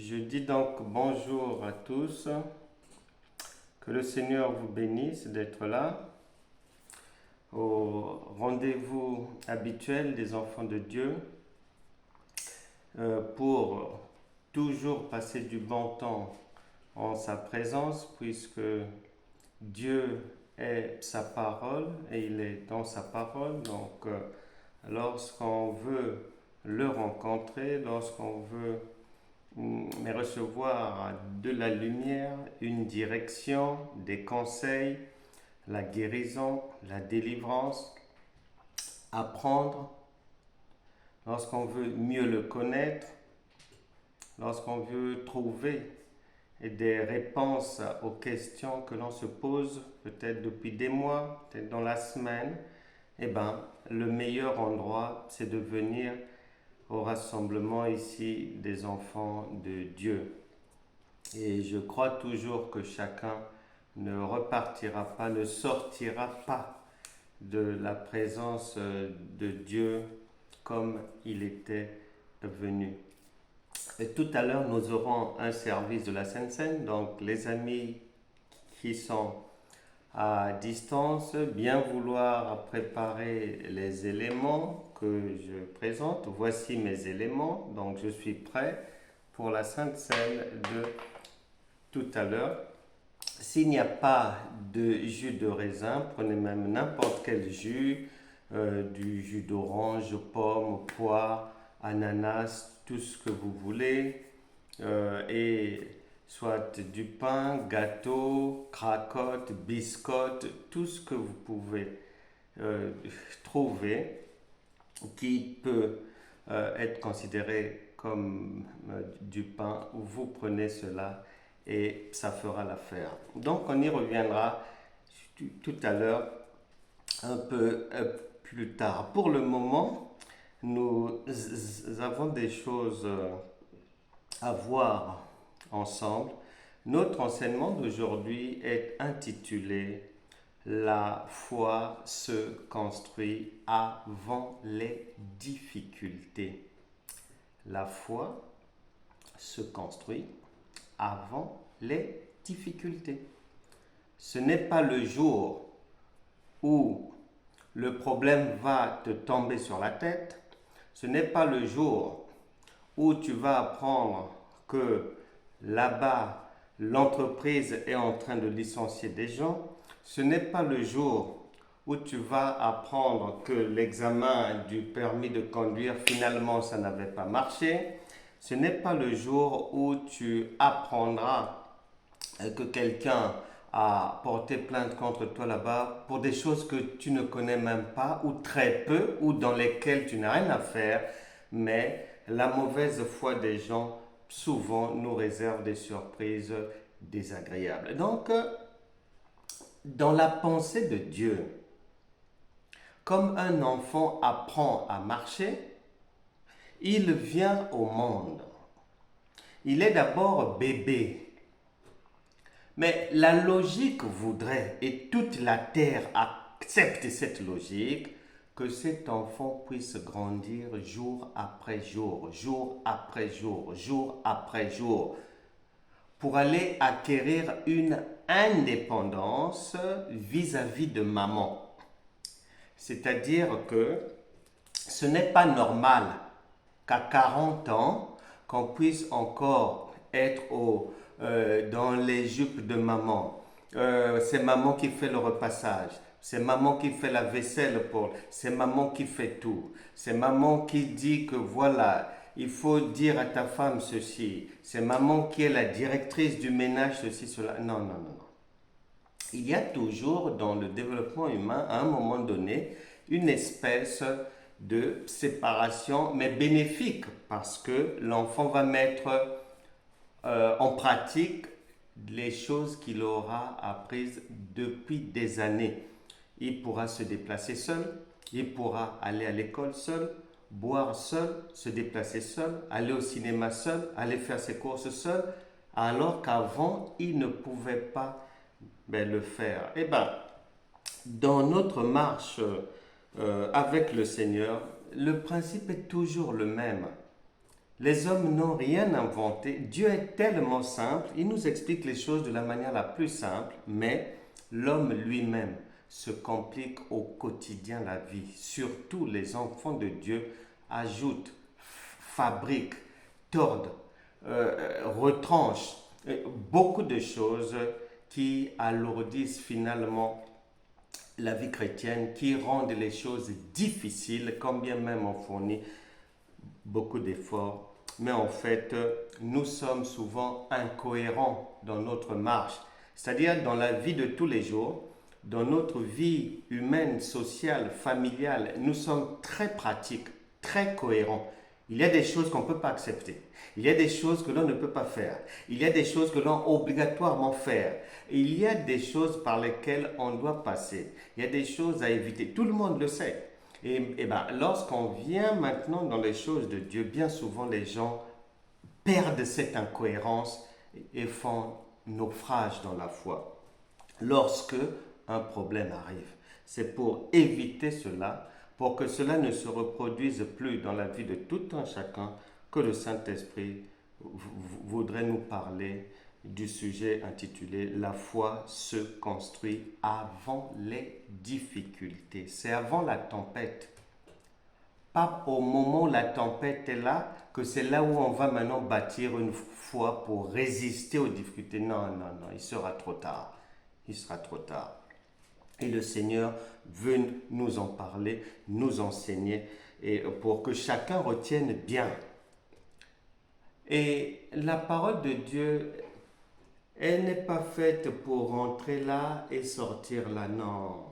Je dis donc bonjour à tous, que le Seigneur vous bénisse d'être là au rendez-vous habituel des enfants de Dieu pour toujours passer du bon temps en sa présence puisque Dieu est sa parole et il est dans sa parole. Donc lorsqu'on veut le rencontrer, lorsqu'on veut mais recevoir de la lumière, une direction, des conseils, la guérison, la délivrance, apprendre, lorsqu'on veut mieux le connaître, lorsqu'on veut trouver des réponses aux questions que l'on se pose, peut-être depuis des mois, peut-être dans la semaine, eh bien, le meilleur endroit, c'est de venir au rassemblement ici des enfants de Dieu. Et je crois toujours que chacun ne repartira pas, ne sortira pas de la présence de Dieu comme il était venu. Et tout à l'heure, nous aurons un service de la Sainte Seine, donc les amis qui sont à distance, bien vouloir préparer les éléments que je présente. Voici mes éléments, donc je suis prêt pour la Sainte Seine de tout à l'heure. S'il n'y a pas de jus de raisin, prenez même n'importe quel jus, du jus d'orange, pomme, poire, ananas, tout ce que vous voulez, et soit du pain, gâteau, cracotte, biscotte, tout ce que vous pouvez trouver qui peut être considéré comme du pain, vous prenez cela et ça fera l'affaire. Donc on y reviendra tout à l'heure un peu plus tard. Pour le moment, nous avons des choses à voir ensemble. Notre enseignement d'aujourd'hui est intitulé La foi se construit avant les difficultés. La foi se construit avant les difficultés. Ce n'est pas le jour où le problème va te tomber sur la tête. Ce n'est pas le jour où tu vas apprendre que là-bas, l'entreprise est en train de licencier des gens. Ce n'est pas le jour où tu vas apprendre que l'examen du permis de conduire, finalement, ça n'avait pas marché. Ce n'est pas le jour où tu apprendras que quelqu'un a porté plainte contre toi là-bas pour des choses que tu ne connais même pas ou très peu ou dans lesquelles tu n'as rien à faire, mais la mauvaise foi des gens souvent nous réserve des surprises désagréables. Donc, dans la pensée de Dieu, comme un enfant apprend à marcher, il vient au monde. Il est d'abord bébé. Mais la logique voudrait, et toute la terre accepte cette logique, que cet enfant puisse grandir jour après jour, jour après jour, jour après jour, pour aller acquérir une indépendance vis-à-vis de maman. C'est-à-dire que ce n'est pas normal qu'à 40 ans, qu'on puisse encore être dans les jupes de maman. C'est maman qui fait le repassage. C'est maman qui fait la vaisselle c'est maman qui fait tout. C'est maman qui dit que voilà, il faut dire à ta femme ceci. C'est maman qui est la directrice du ménage, ceci, cela. Non, non, non, non. Il y a toujours dans le développement humain, à un moment donné, une espèce de séparation, mais bénéfique, parce que l'enfant va mettre en pratique les choses qu'il aura apprises depuis des années. Il pourra se déplacer seul, il pourra aller à l'école seul, boire seul, se déplacer seul, aller au cinéma seul, aller faire ses courses seul, alors qu'avant, il ne pouvait pas le faire. Eh bien, dans notre marche avec le Seigneur, le principe est toujours le même. Les hommes n'ont rien inventé. Dieu est tellement simple, il nous explique les choses de la manière la plus simple, mais l'homme lui-même se complique au quotidien la vie. Surtout les enfants de Dieu ajoutent, fabriquent, tordent, retranchent beaucoup de choses qui alourdissent finalement la vie chrétienne, qui rendent les choses difficiles, quand bien même on fournit beaucoup d'efforts. Mais en fait, nous sommes souvent incohérents dans notre marche. C'est-à-dire dans la vie de tous les jours, dans notre vie humaine, sociale, familiale, nous sommes très pratiques, très cohérents. Il y a des choses qu'on ne peut pas accepter. Il y a des choses que l'on ne peut pas faire. Il y a des choses que l'on doit obligatoirement faire. Il y a des choses par lesquelles on doit passer. Il y a des choses à éviter. Tout le monde le sait. Et ben, lorsqu'on vient maintenant dans les choses de Dieu, bien souvent les gens perdent cette incohérence et font naufrage dans la foi. Lorsque un problème arrive, c'est pour éviter cela, pour que cela ne se reproduise plus dans la vie de tout un chacun, que le Saint-Esprit voudrait nous parler du sujet intitulé « La foi se construit avant les difficultés ». C'est avant la tempête. Pas au moment où la tempête est là, que c'est là où on va maintenant bâtir une foi pour résister aux difficultés. Non, non, non, il sera trop tard. Il sera trop tard. Et le Seigneur veut nous en parler, nous enseigner, et pour que chacun retienne bien. Et la parole de Dieu, elle n'est pas faite pour rentrer là et sortir là, non.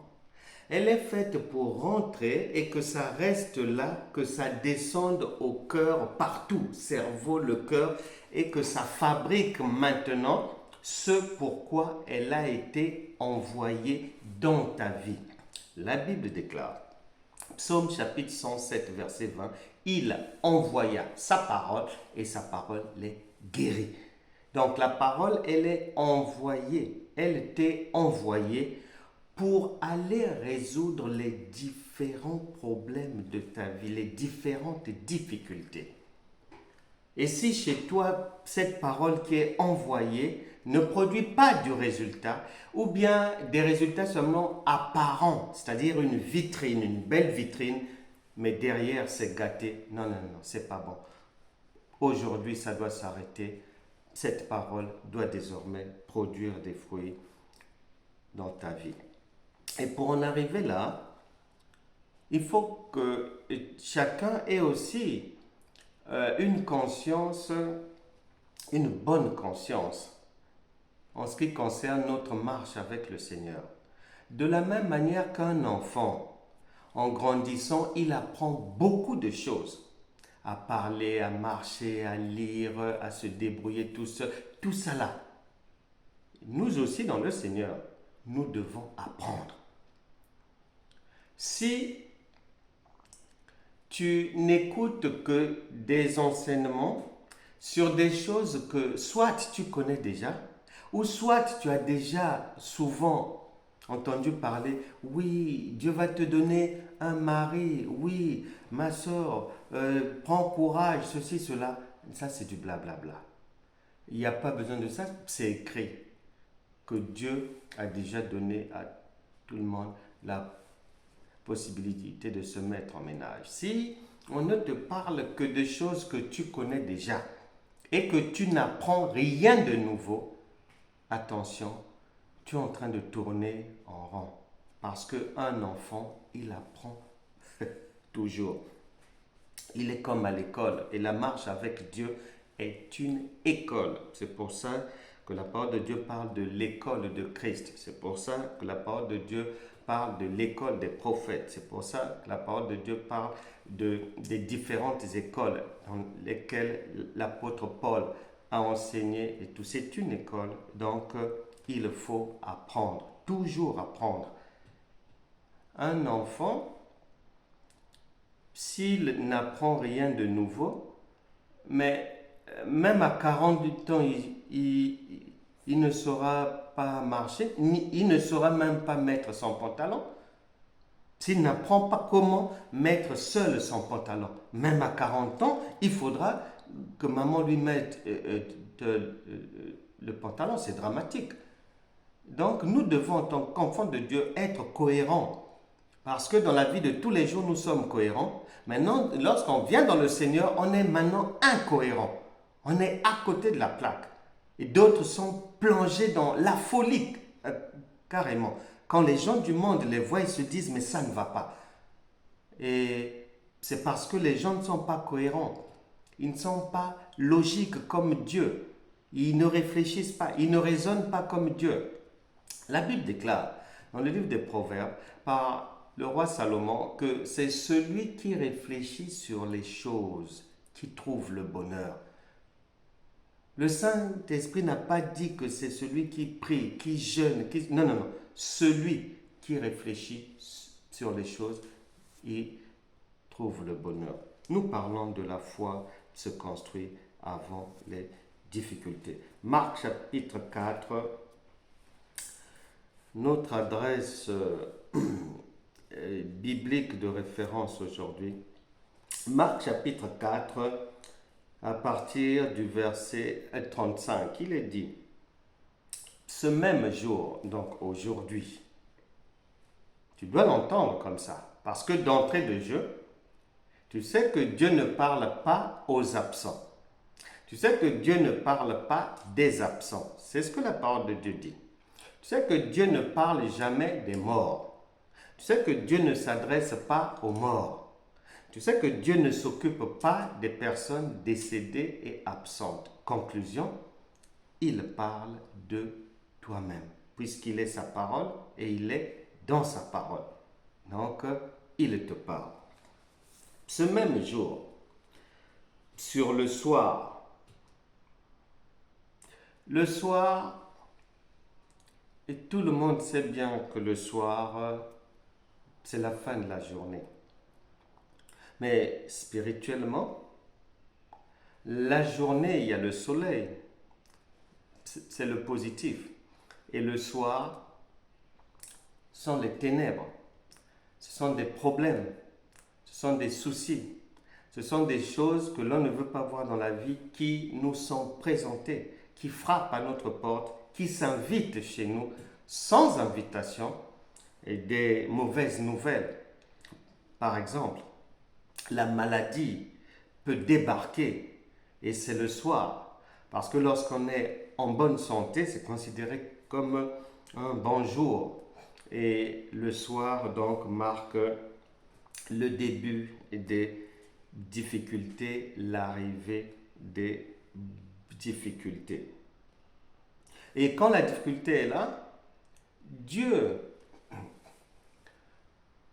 Elle est faite pour rentrer et que ça reste là, que ça descende au cœur partout, cerveau, le cœur, et que ça fabrique maintenant ce pourquoi elle a été envoyée dans ta vie. La Bible déclare, Psaume chapitre 107, verset 20, il envoya sa parole et sa parole les guérit. Donc la parole, elle est envoyée, elle t'est envoyée pour aller résoudre les différents problèmes de ta vie, les différentes difficultés. Et si chez toi, cette parole qui est envoyée ne produit pas du résultat, ou bien des résultats seulement apparents, c'est-à-dire une vitrine, une belle vitrine, mais derrière c'est gâté, non, non, non, c'est pas bon. Aujourd'hui, ça doit s'arrêter. Cette parole doit désormais produire des fruits dans ta vie. Et pour en arriver là, il faut que chacun ait aussi une conscience, une bonne conscience en ce qui concerne notre marche avec le Seigneur. De la même manière qu'un enfant, en grandissant, il apprend beaucoup de choses. À parler, à marcher, à lire, à se débrouiller tout seul. Tout ça là. Nous aussi dans le Seigneur, nous devons apprendre. Si tu n'écoutes que des enseignements sur des choses que soit tu connais déjà, ou soit tu as déjà souvent entendu parler, oui, Dieu va te donner un mari, oui, ma soeur, prends courage, ceci, cela. Ça, c'est du blablabla. Il n'y a pas besoin de ça, c'est écrit que Dieu a déjà donné à tout le monde la possibilité de se mettre en ménage. Si on ne te parle que de choses que tu connais déjà et que tu n'apprends rien de nouveau, attention, tu es en train de tourner en rond. Parce qu'un enfant, il apprend toujours. Il est comme à l'école et la marche avec Dieu est une école. C'est pour ça que la parole de Dieu parle de l'école de Christ. C'est pour ça que la parole de Dieu parle de l'école des prophètes. C'est pour ça que la parole de Dieu parle des différentes écoles dans lesquelles l'apôtre Paul a enseigné et tout. C'est une école, donc il faut apprendre, toujours apprendre. Un enfant, s'il n'apprend rien de nouveau, mais même à 48 ans, il ne saura pas marcher, il ne saura même pas mettre son pantalon. S'il n'apprend pas comment mettre seul son pantalon, même à 40 ans, il faudra que maman lui mette le pantalon, c'est dramatique. Donc nous devons en tant qu'enfants de Dieu être cohérents. Parce que dans la vie de tous les jours, nous sommes cohérents. Maintenant, lorsqu'on vient dans le Seigneur, on est maintenant incohérent. On est à côté de la plaque. Et d'autres sont plongés dans la folie, carrément. Quand les gens du monde les voient, ils se disent, mais ça ne va pas. Et c'est parce que les gens ne sont pas cohérents. Ils ne sont pas logiques comme Dieu. Ils ne réfléchissent pas, ils ne raisonnent pas comme Dieu. La Bible déclare, dans le livre des Proverbes, par le roi Salomon, que c'est celui qui réfléchit sur les choses qui trouve le bonheur. Le Saint-Esprit n'a pas dit que c'est celui qui prie, qui jeûne, Non, non, non. Celui qui réfléchit sur les choses, il trouve le bonheur. Nous parlons de la foi se construit avant les difficultés. Marc chapitre 4, notre adresse biblique de référence aujourd'hui. Marc chapitre 4, à partir du verset 35, il est dit, ce même jour, donc aujourd'hui, tu dois l'entendre comme ça, parce que d'entrée de jeu, tu sais que Dieu ne parle pas aux absents. Tu sais que Dieu ne parle pas des absents. C'est ce que la parole de Dieu dit. Tu sais que Dieu ne parle jamais des morts. Tu sais que Dieu ne s'adresse pas aux morts. Tu sais que Dieu ne s'occupe pas des personnes décédées et absentes. Conclusion, il parle de toi-même, puisqu'il est sa parole et il est dans sa parole. Donc, il te parle. Ce même jour, sur le soir, et tout le monde sait bien que le soir, c'est la fin de la journée. Mais spirituellement, la journée, il y a le soleil, c'est le positif. Et le soir, sont les ténèbres, ce sont des problèmes, ce sont des soucis, ce sont des choses que l'on ne veut pas voir dans la vie qui nous sont présentées, qui frappent à notre porte, qui s'invitent chez nous sans invitation et des mauvaises nouvelles. Par exemple, la maladie peut débarquer et c'est le soir. Parce que lorsqu'on est en bonne santé, c'est considéré comme un bon jour. Et le soir, donc, marque le début des difficultés, l'arrivée des difficultés. Et quand la difficulté est là, Dieu,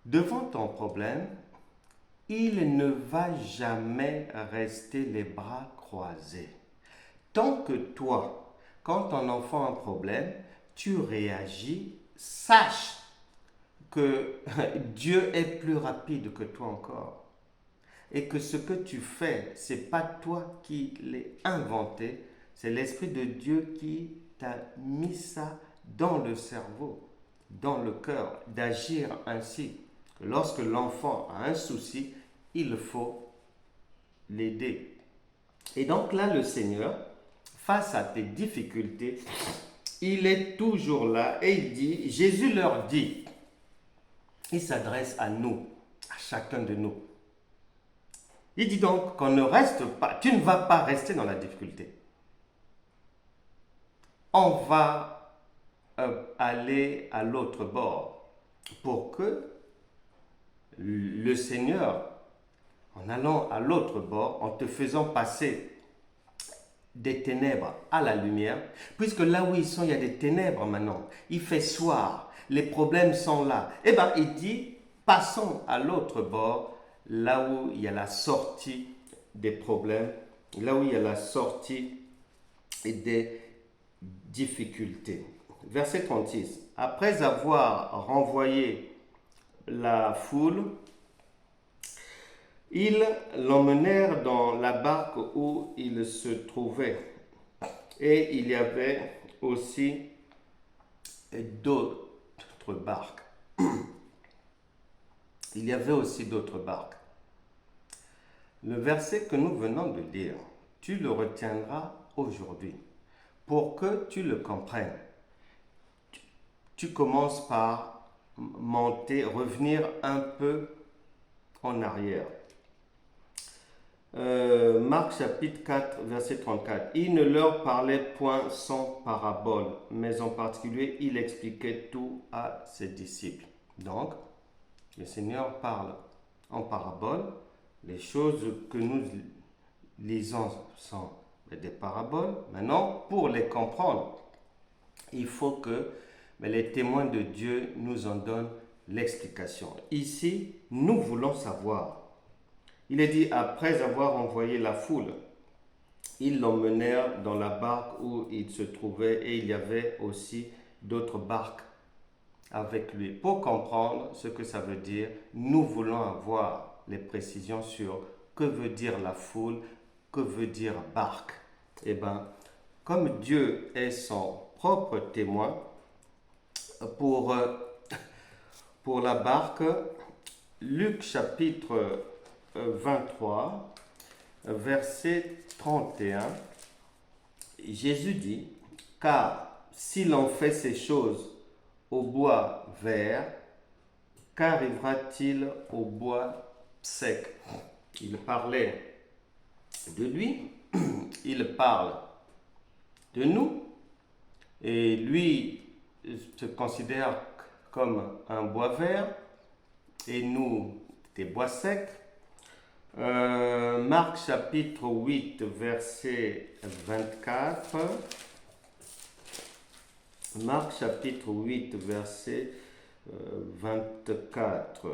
devant ton problème, il ne va jamais rester les bras croisés. Tant que toi, quand ton enfant a un problème, tu réagis, sache que Dieu est plus rapide que toi encore. Et que ce que tu fais, ce n'est pas toi qui l'as inventé, c'est l'Esprit de Dieu qui t'a mis ça dans le cerveau, dans le cœur, d'agir ainsi. Lorsque l'enfant a un souci, il faut l'aider. Et donc là, le Seigneur, face à tes difficultés, il est toujours là et il dit, Jésus leur dit, il s'adresse à nous, à chacun de nous. Il dit donc qu'on ne reste pas, tu ne vas pas rester dans la difficulté. On va aller à l'autre bord pour que le Seigneur, en allant à l'autre bord, en te faisant passer des ténèbres à la lumière, puisque là où ils sont, il y a des ténèbres maintenant. Il fait soir, les problèmes sont là. Eh bien, il dit, passons à l'autre bord, là où il y a la sortie des problèmes, là où il y a la sortie des difficultés. Verset 36. Après avoir renvoyé la foule, ils l'emmenèrent dans la barque où il se trouvait. Et il y avait aussi d'autres barques. Le verset que nous venons de lire, tu le retiendras aujourd'hui. Pour que tu le comprennes, tu commences par monter, revenir un peu en arrière. Marc chapitre 4, verset 34. Il ne leur parlait point sans parabole, mais en particulier, il expliquait tout à ses disciples. Donc, le Seigneur parle en parabole. Les choses que nous lisons sont des paraboles. Maintenant, pour les comprendre, il faut que les témoins de Dieu nous en donnent l'explication. Ici, nous voulons savoir. Il est dit, après avoir envoyé la foule, ils l'emmenèrent dans la barque où il se trouvait et il y avait aussi d'autres barques avec lui. Pour comprendre ce que ça veut dire, nous voulons avoir les précisions sur que veut dire la foule, que veut dire barque. Eh bien, comme Dieu est son propre témoin, pour la barque, Luc chapitre 23, verset 31, Jésus dit, « Car si l'on fait ces choses au bois vert, qu'arrivera-t-il au bois sec ?» Il parlait de lui, il parle de nous, et lui se considère comme un bois vert, et nous des bois secs. Marc chapitre 8, verset 24. Marc chapitre 8, verset 24.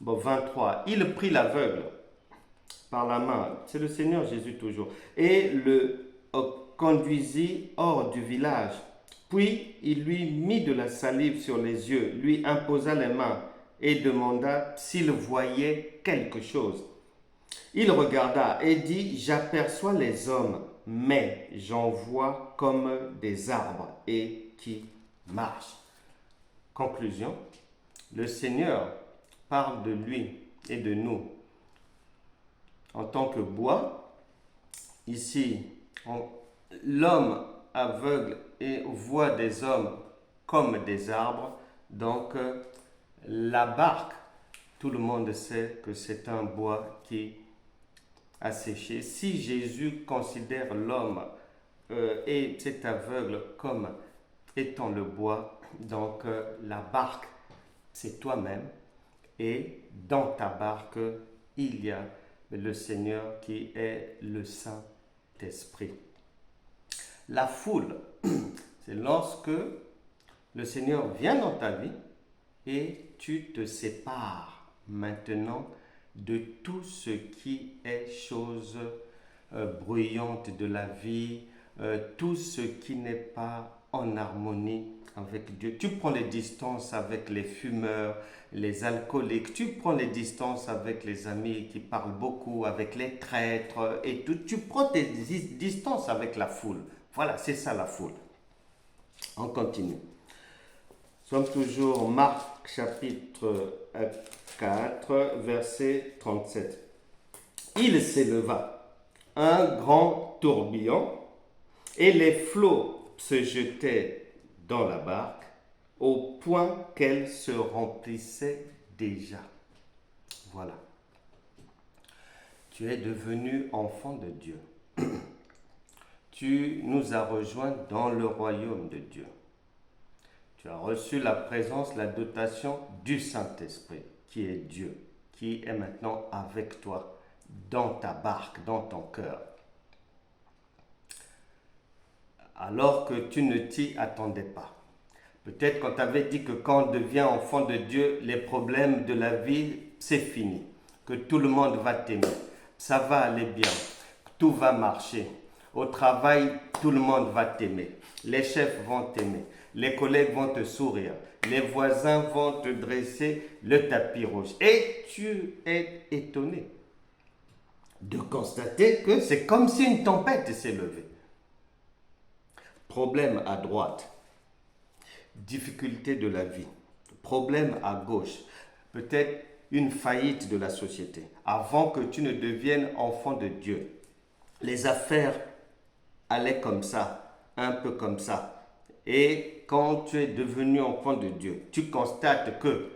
Bon, 23. Il prit l'aveugle par la main, c'est le Seigneur Jésus toujours, et le conduisit hors du village. Puis il lui mit de la salive sur les yeux, lui imposa les mains et demanda s'il voyait quelque chose. Il regarda et dit, « J'aperçois les hommes, mais j'en vois comme des arbres et qui marchent. » Conclusion, le Seigneur parle de lui et de nous en tant que bois. Ici, l'homme aveugle et voit des hommes comme des arbres. Donc, la barque, tout le monde sait que c'est un bois qui a séché. Si Jésus considère l'homme et cet aveugle comme étant le bois, donc la barque, c'est toi-même. Et dans ta barque, il y a le Seigneur qui est le Saint-Esprit. La foule, c'est lorsque le Seigneur vient dans ta vie et tu te sépares maintenant de tout ce qui est chose bruyante de la vie, tout ce qui n'est pas en harmonie avec Dieu. Tu prends les distances avec les fumeurs, les alcooliques, tu prends les distances avec les amis qui parlent beaucoup, avec les traîtres et tout. Tu prends tes distances avec la foule. Voilà, c'est ça la foule. On continue. Nous sommes toujours Marc chapitre 4, verset 37. Il s'éleva un grand tourbillon et les flots se jetaient dans la barque au point qu'elle se remplissait déjà. Voilà. Tu es devenu enfant de Dieu. Tu nous as rejoints dans le royaume de Dieu. Tu as reçu la présence, la dotation du Saint-Esprit, qui est Dieu, qui est maintenant avec toi, dans ta barque, dans ton cœur. Alors que tu ne t'y attendais pas. Peut-être qu'on t'avait dit que quand on devient enfant de Dieu, les problèmes de la vie, c'est fini. Que tout le monde va t'aimer. Ça va aller bien. Tout va marcher. Au travail, tout le monde va t'aimer. Les chefs vont t'aimer. Les collègues vont te sourire. Les voisins vont te dresser le tapis rouge. Et tu es étonné de constater que c'est comme si une tempête s'est levée. Problème à droite. Difficulté de la vie. Problème à gauche. Peut-être une faillite de la société. Avant que tu ne deviennes enfant de Dieu. les affaires allaient comme ça, un peu comme ça. Et quand tu es devenu enfant de Dieu, tu constates que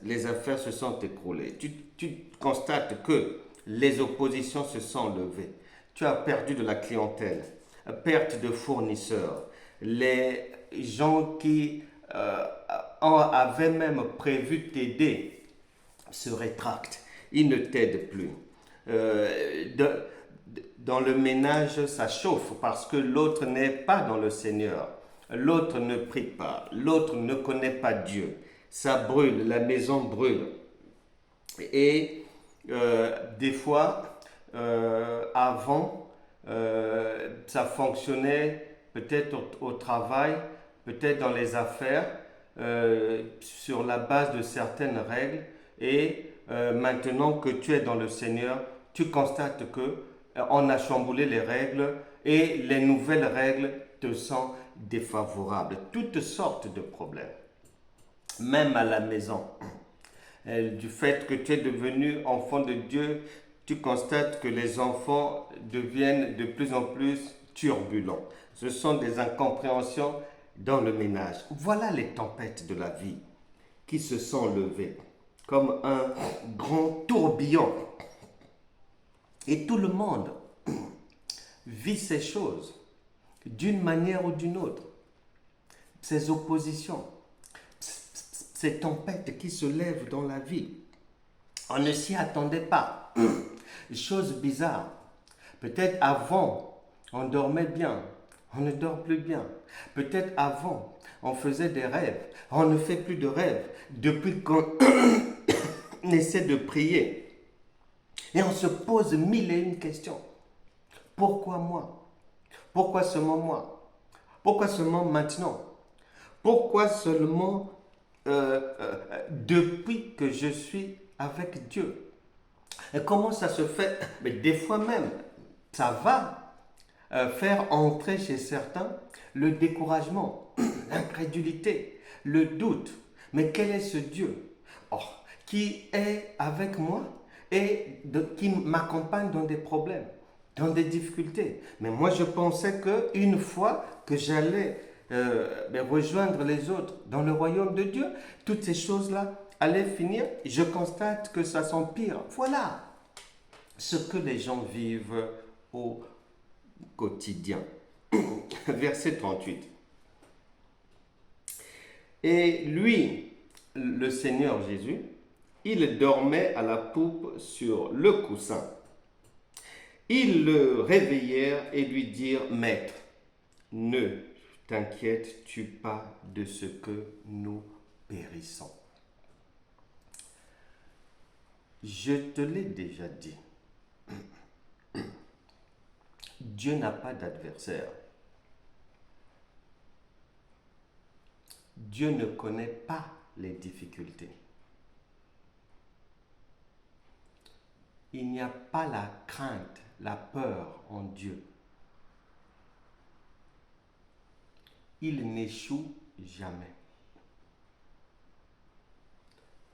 les affaires se sont écroulées. Tu constates que les oppositions se sont levées. Tu as perdu de la clientèle, perte de fournisseurs. Les gens qui avaient même prévu t'aider se rétractent. Ils ne t'aident plus. Dans le ménage, ça chauffe parce que l'autre n'est pas dans le Seigneur. L'autre ne prie pas. L'autre ne connaît pas Dieu. Ça brûle, la maison brûle. Et des fois, avant, ça fonctionnait peut-être au travail, peut-être dans les affaires, sur la base de certaines règles. Et maintenant que tu es dans le Seigneur, tu constates que on a chamboulé les règles et les nouvelles règles te sont défavorables. Toutes sortes de problèmes, même à la maison. Du fait que tu es devenu enfant de Dieu, tu constates que les enfants deviennent de plus en plus turbulents. Ce sont des incompréhensions dans le ménage. Voilà les tempêtes de la vie qui se sont levées comme un grand tourbillon. Et tout le monde vit ces choses d'une manière ou d'une autre. Ces oppositions, ces tempêtes qui se lèvent dans la vie. On ne s'y attendait pas. Chose bizarre. Peut-être avant, on dormait bien. On ne dort plus bien. Peut-être avant, on faisait des rêves. On ne fait plus de rêves. Depuis qu'on essaie de prier. Et on se pose mille et une questions. Pourquoi moi? Pourquoi seulement moi? Pourquoi seulement maintenant? Pourquoi seulement depuis que je suis avec Dieu? Et comment ça se fait? Mais des fois même, ça va faire entrer chez certains le découragement, l'incrédulité, le doute. Mais quel est ce Dieu qui est avec moi et qui m'accompagne dans des problèmes, dans des difficultés? Mais moi, je pensais qu'une fois que j'allais rejoindre les autres dans le royaume de Dieu, toutes ces choses-là allaient finir. Je constate que ça s'empire. Voilà ce que les gens vivent au quotidien. Verset 38. Et lui, le Seigneur Jésus, il dormait à la poupe sur le coussin. Ils le réveillèrent et lui dirent, Maître, ne t'inquiètes-tu pas de ce que nous périssons? Je te l'ai déjà dit. Dieu n'a pas d'adversaire. Dieu ne connaît pas les difficultés. Il n'y a pas la crainte, la peur en Dieu. Il n'échoue jamais.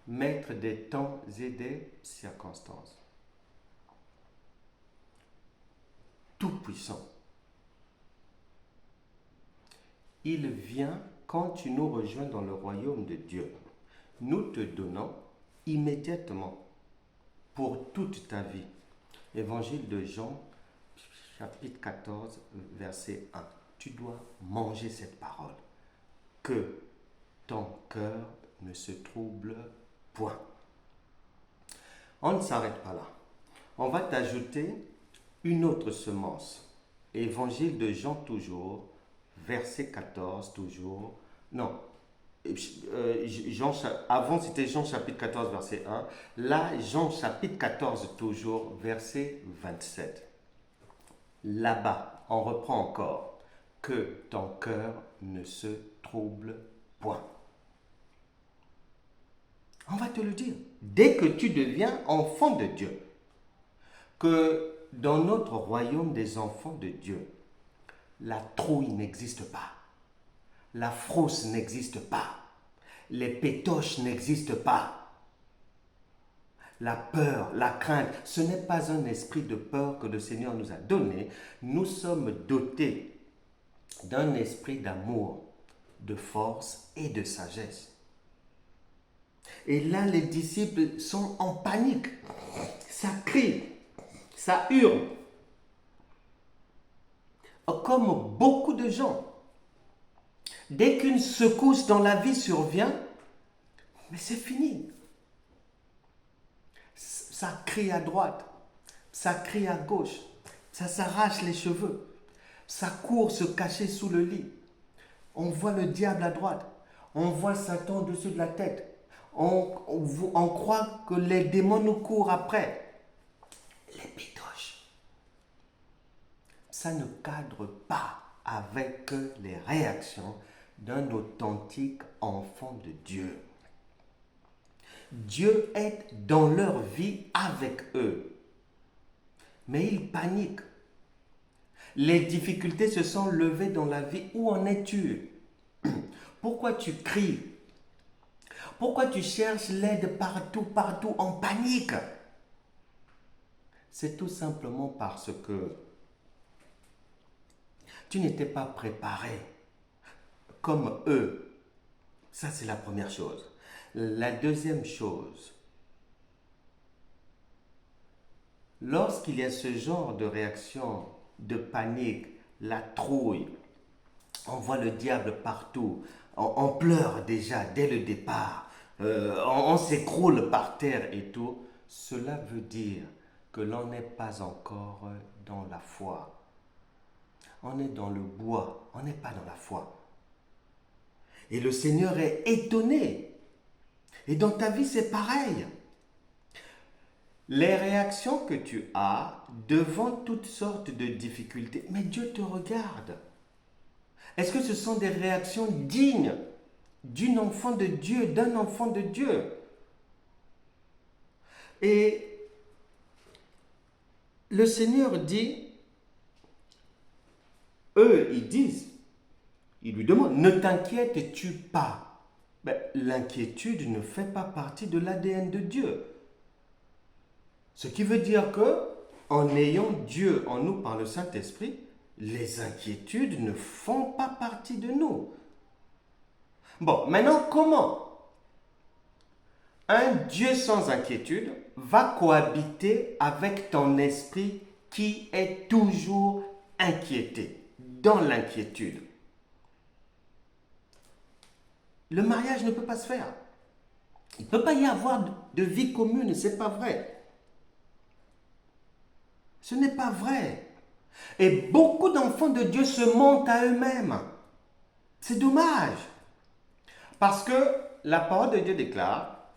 Maître des temps et des circonstances. Tout-puissant. Il vient quand tu nous rejoins dans le royaume de Dieu. Nous te donnons immédiatement pour toute ta vie. Évangile de Jean, chapitre 14, verset 1. Tu dois manger cette parole. Que ton cœur ne se trouble point. On ne s'arrête pas là. On va t'ajouter une autre semence. Évangile de Jean toujours, verset 14 toujours. Non, Jean, avant c'était Jean chapitre 14 verset 1. Là, Jean chapitre 14 toujours, verset 27. Là-bas, on reprend encore. Que ton cœur ne se trouble point. On va te le dire. Dès que tu deviens enfant de Dieu, que dans notre royaume des enfants de Dieu, la trouille n'existe pas. La frousse n'existe pas. Les pétoches n'existent pas. La peur, la crainte, ce n'est pas un esprit de peur que le Seigneur nous a donné. Nous sommes dotés d'un esprit d'amour, de force et de sagesse. Et là, les disciples sont en panique. Ça crie, ça hurle. Comme beaucoup de gens, dès qu'une secousse dans la vie survient, mais c'est fini. Ça crie à droite, ça crie à gauche, ça s'arrache les cheveux, ça court se cacher sous le lit. On voit le diable à droite, on voit Satan au-dessus de la tête. On croit que les démons nous courent après. Les pétoches. Ça ne cadre pas avec les réactions d'un authentique enfant de Dieu. Dieu est dans leur vie avec eux. Mais ils paniquent. Les difficultés se sont levées dans la vie. Où en es-tu? Pourquoi tu cries? Pourquoi tu cherches l'aide partout en panique? C'est tout simplement parce que tu n'étais pas préparé comme eux. Ça, c'est la première chose. La deuxième chose, lorsqu'il y a ce genre de réaction, de panique, la trouille, on voit le diable partout, on pleure déjà dès le départ, on s'écroule par terre et tout, cela veut dire que l'on n'est pas encore dans la foi. On est dans le bois, on n'est pas dans la foi. Et le Seigneur est étonné. Et dans ta vie, c'est pareil. Les réactions que tu as devant toutes sortes de difficultés, mais Dieu te regarde. Est-ce que ce sont des réactions dignes d'une enfant de Dieu, d'un enfant de Dieu? Et le Seigneur dit, eux, ils lui demandent, ne t'inquiètes-tu pas? Ben, l'inquiétude ne fait pas partie de l'ADN de Dieu. Ce qui veut dire que, en ayant Dieu en nous par le Saint-Esprit, les inquiétudes ne font pas partie de nous. Bon, maintenant, comment un Dieu sans inquiétude va cohabiter avec ton esprit qui est toujours inquiété, dans l'inquiétude? Le mariage ne peut pas se faire. Il ne peut pas y avoir de vie commune, ce n'est pas vrai. Ce n'est pas vrai. Et beaucoup d'enfants de Dieu se mentent à eux-mêmes. C'est dommage. Parce que la parole de Dieu déclare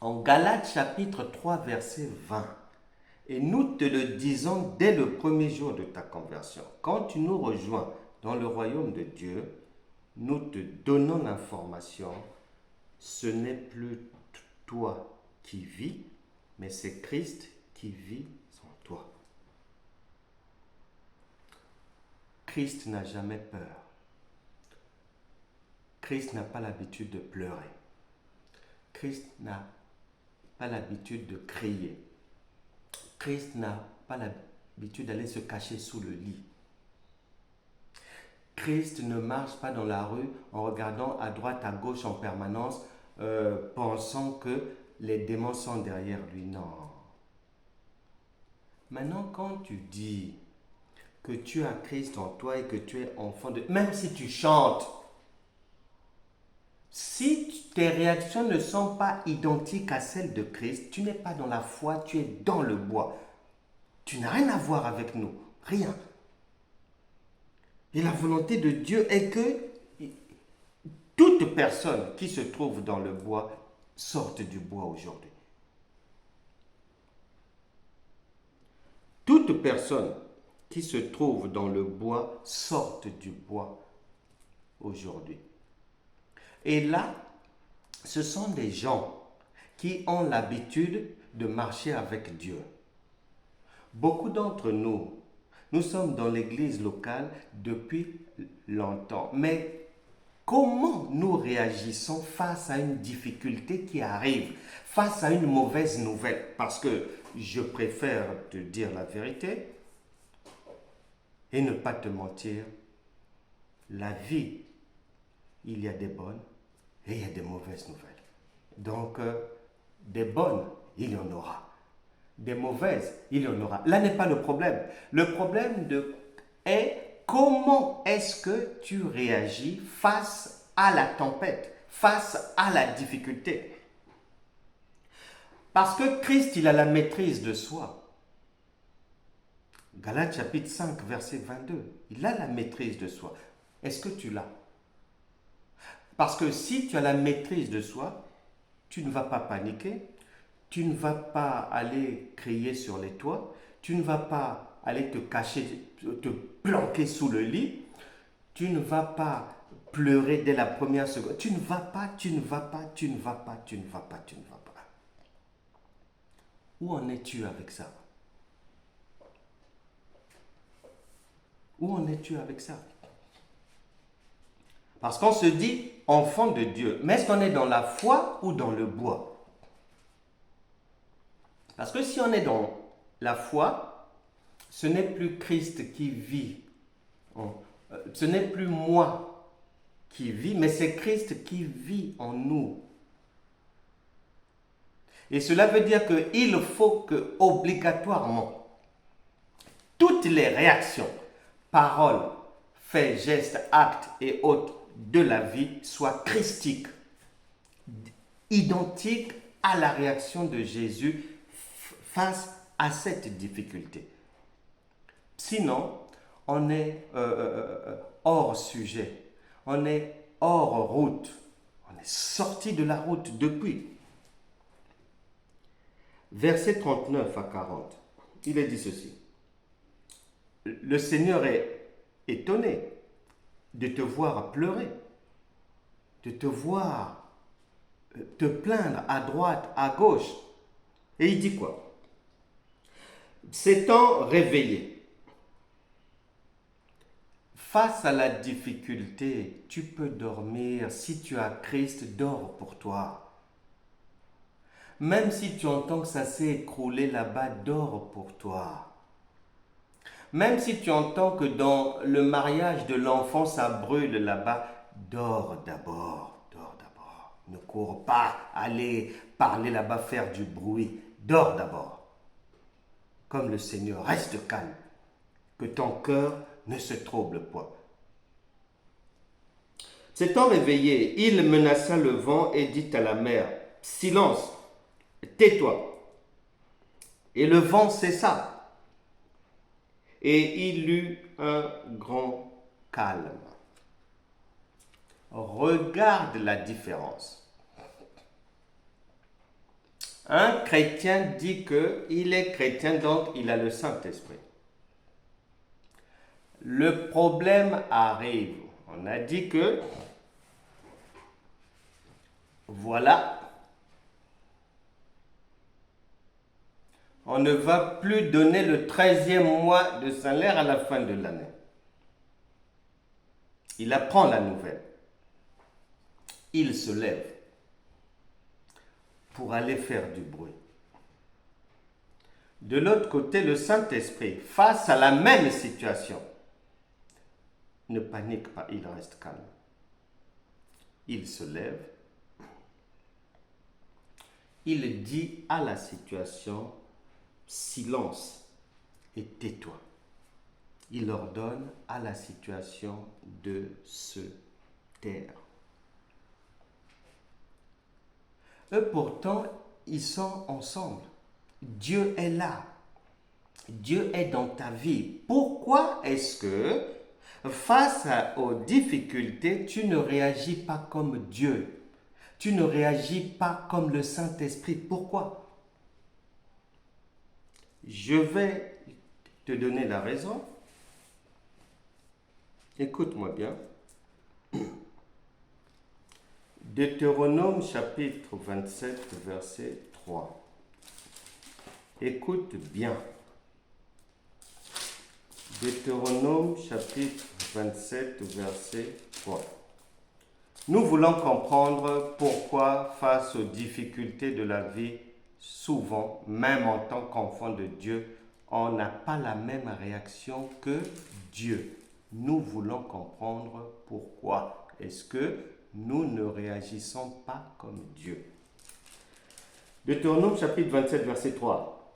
en Galates chapitre 3 verset 20, et nous te le disons dès le premier jour de ta conversion, quand tu nous rejoins dans le royaume de Dieu, nous te donnons l'information, ce n'est plus toi qui vis, mais c'est Christ qui vit en toi. Christ n'a jamais peur. Christ n'a pas l'habitude de pleurer. Christ n'a pas l'habitude de crier. Christ n'a pas l'habitude d'aller se cacher sous le lit. Christ ne marche pas dans la rue en regardant à droite, à gauche en permanence, pensant que les démons sont derrière lui. Non. Maintenant, quand tu dis que tu as Christ en toi et que tu es enfant de... Même si tu chantes, si tes réactions ne sont pas identiques à celles de Christ, tu n'es pas dans la foi, tu es dans le bois. Tu n'as rien à voir avec nous, rien. Et la volonté de Dieu est que toute personne qui se trouve dans le bois sorte du bois aujourd'hui. Toute personne qui se trouve dans le bois sorte du bois aujourd'hui. Et là, ce sont des gens qui ont l'habitude de marcher avec Dieu. Beaucoup d'entre nous, nous sommes dans l'église locale depuis longtemps, mais Comment nous réagissons face à une difficulté qui arrive, face à une mauvaise nouvelle? Parce que je préfère te dire la vérité et ne pas te mentir. La vie, il y a des bonnes et il y a des mauvaises nouvelles. Donc, des bonnes, il y en aura. Des mauvaises, il y en aura. Là n'est pas le problème. Le problème est comment est-ce que tu réagis face à la tempête, face à la difficulté. Parce que Christ, il a la maîtrise de soi. Galates chapitre 5, verset 22. Il a la maîtrise de soi. Est-ce que tu l'as? Parce que si tu as la maîtrise de soi, tu ne vas pas paniquer, tu ne vas pas aller crier sur les toits, tu ne vas pas aller te cacher, te planquer sous le lit, tu ne vas pas pleurer dès la première seconde. Tu ne vas pas. Où en es-tu avec ça? Où en es-tu avec ça? Parce qu'on se dit enfant de Dieu. Mais est-ce qu'on est dans la foi ou dans le bois? Parce que si on est dans la foi, ce n'est plus Christ qui vit. Ce n'est plus moi qui vis, mais c'est Christ qui vit en nous. Et cela veut dire qu'il faut que, obligatoirement, toutes les réactions, paroles, faits, gestes, actes et autres de la vie soient christiques, identiques à la réaction de Jésus face à cette difficulté. Sinon, on est hors sujet, on est hors route, on est sorti de la route depuis. Versets 39 à 40, il est dit ceci. Le Seigneur est étonné de te voir pleurer, de te voir te plaindre à droite, à gauche. Et il dit quoi? S'étant réveillé, face à la difficulté, tu peux dormir. Si tu as Christ, dors pour toi. Même si tu entends que ça s'est écroulé là-bas, dors pour toi. Même si tu entends que dans le mariage de l'enfant, ça brûle là-bas, dors d'abord, dors d'abord. Ne cours pas, aller parler là-bas, faire du bruit. Dors d'abord. Comme le Seigneur, reste calme, que ton cœur ne se trouble point. S'étant réveillé, il menaça le vent et dit à la mer, « Silence, tais-toi. » Et le vent cessa, et il eut un grand calme. Regarde la différence. Un chrétien dit qu'il est chrétien, donc il a le Saint-Esprit. Le problème arrive. On a dit que, voilà, on ne va plus donner le 13e mois de salaire à la fin de l'année. Il apprend la nouvelle. Il se lève pour aller faire du bruit. De l'autre côté, le Saint-Esprit, face à la même situation, ne panique pas, il reste calme. Il se lève. Il dit à la situation, silence et tais-toi. Il ordonne à la situation de se taire. Eux pourtant, ils sont ensemble. Dieu est là. Dieu est dans ta vie. Pourquoi est-ce que, face aux difficultés, tu ne réagis pas comme Dieu? Tu ne réagis pas comme le Saint-Esprit. Pourquoi? Je vais te donner la raison. Écoute-moi bien. Deutéronome chapitre 27, verset 3. Écoute bien. Deutéronome chapitre 27, verset 3. Nous voulons comprendre pourquoi, face aux difficultés de la vie, souvent, même en tant qu'enfant de Dieu, on n'a pas la même réaction que Dieu. Nous voulons comprendre pourquoi. Est-ce que nous ne réagissons pas comme Dieu? Deutéronome chapitre 27, verset 3.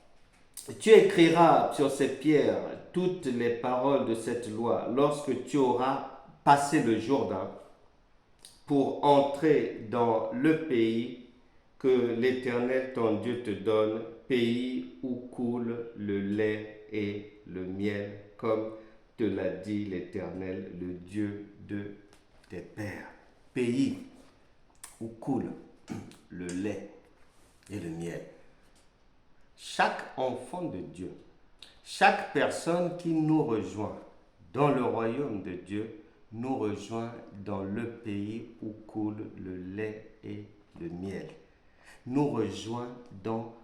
Tu écriras sur ces pierres toutes les paroles de cette loi lorsque tu auras passé le Jourdain pour entrer dans le pays que l'Éternel ton Dieu te donne, pays où coule le lait et le miel, comme te l'a dit l'Éternel, le Dieu de tes pères. Pays où coule le lait et le miel. Chaque enfant de Dieu, chaque personne qui nous rejoint dans le royaume de Dieu, nous rejoint dans le pays où coule le lait et le miel. Nous rejoint dans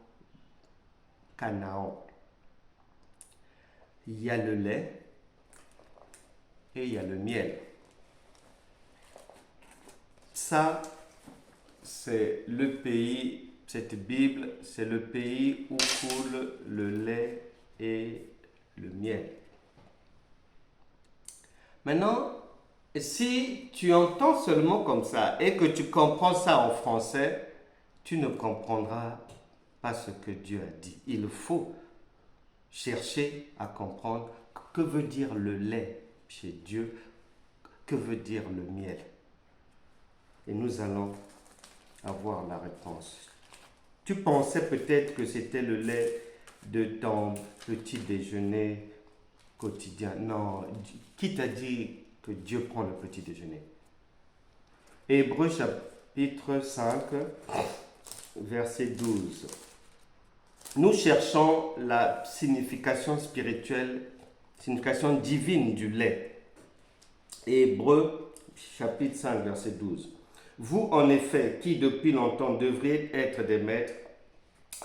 Canaan. Il y a le lait et il y a le miel. Ça, c'est le pays, cette Bible, c'est le pays où coule le lait et le miel. Maintenant, si tu entends seulement comme ça et que tu comprends ça en français, tu ne comprendras pas ce que Dieu a dit. Il faut chercher à comprendre que veut dire le lait chez Dieu, que veut dire le miel. Et nous allons avoir la réponse. Tu pensais peut-être que c'était le lait de ton petit déjeuner quotidien. Non, qui t'a dit que Dieu prend le petit déjeuner? Hébreux chapitre 5, verset 12. Nous cherchons la signification spirituelle, signification divine du lait. Hébreux chapitre 5, verset 12. Vous, en effet, qui depuis longtemps devriez être des maîtres,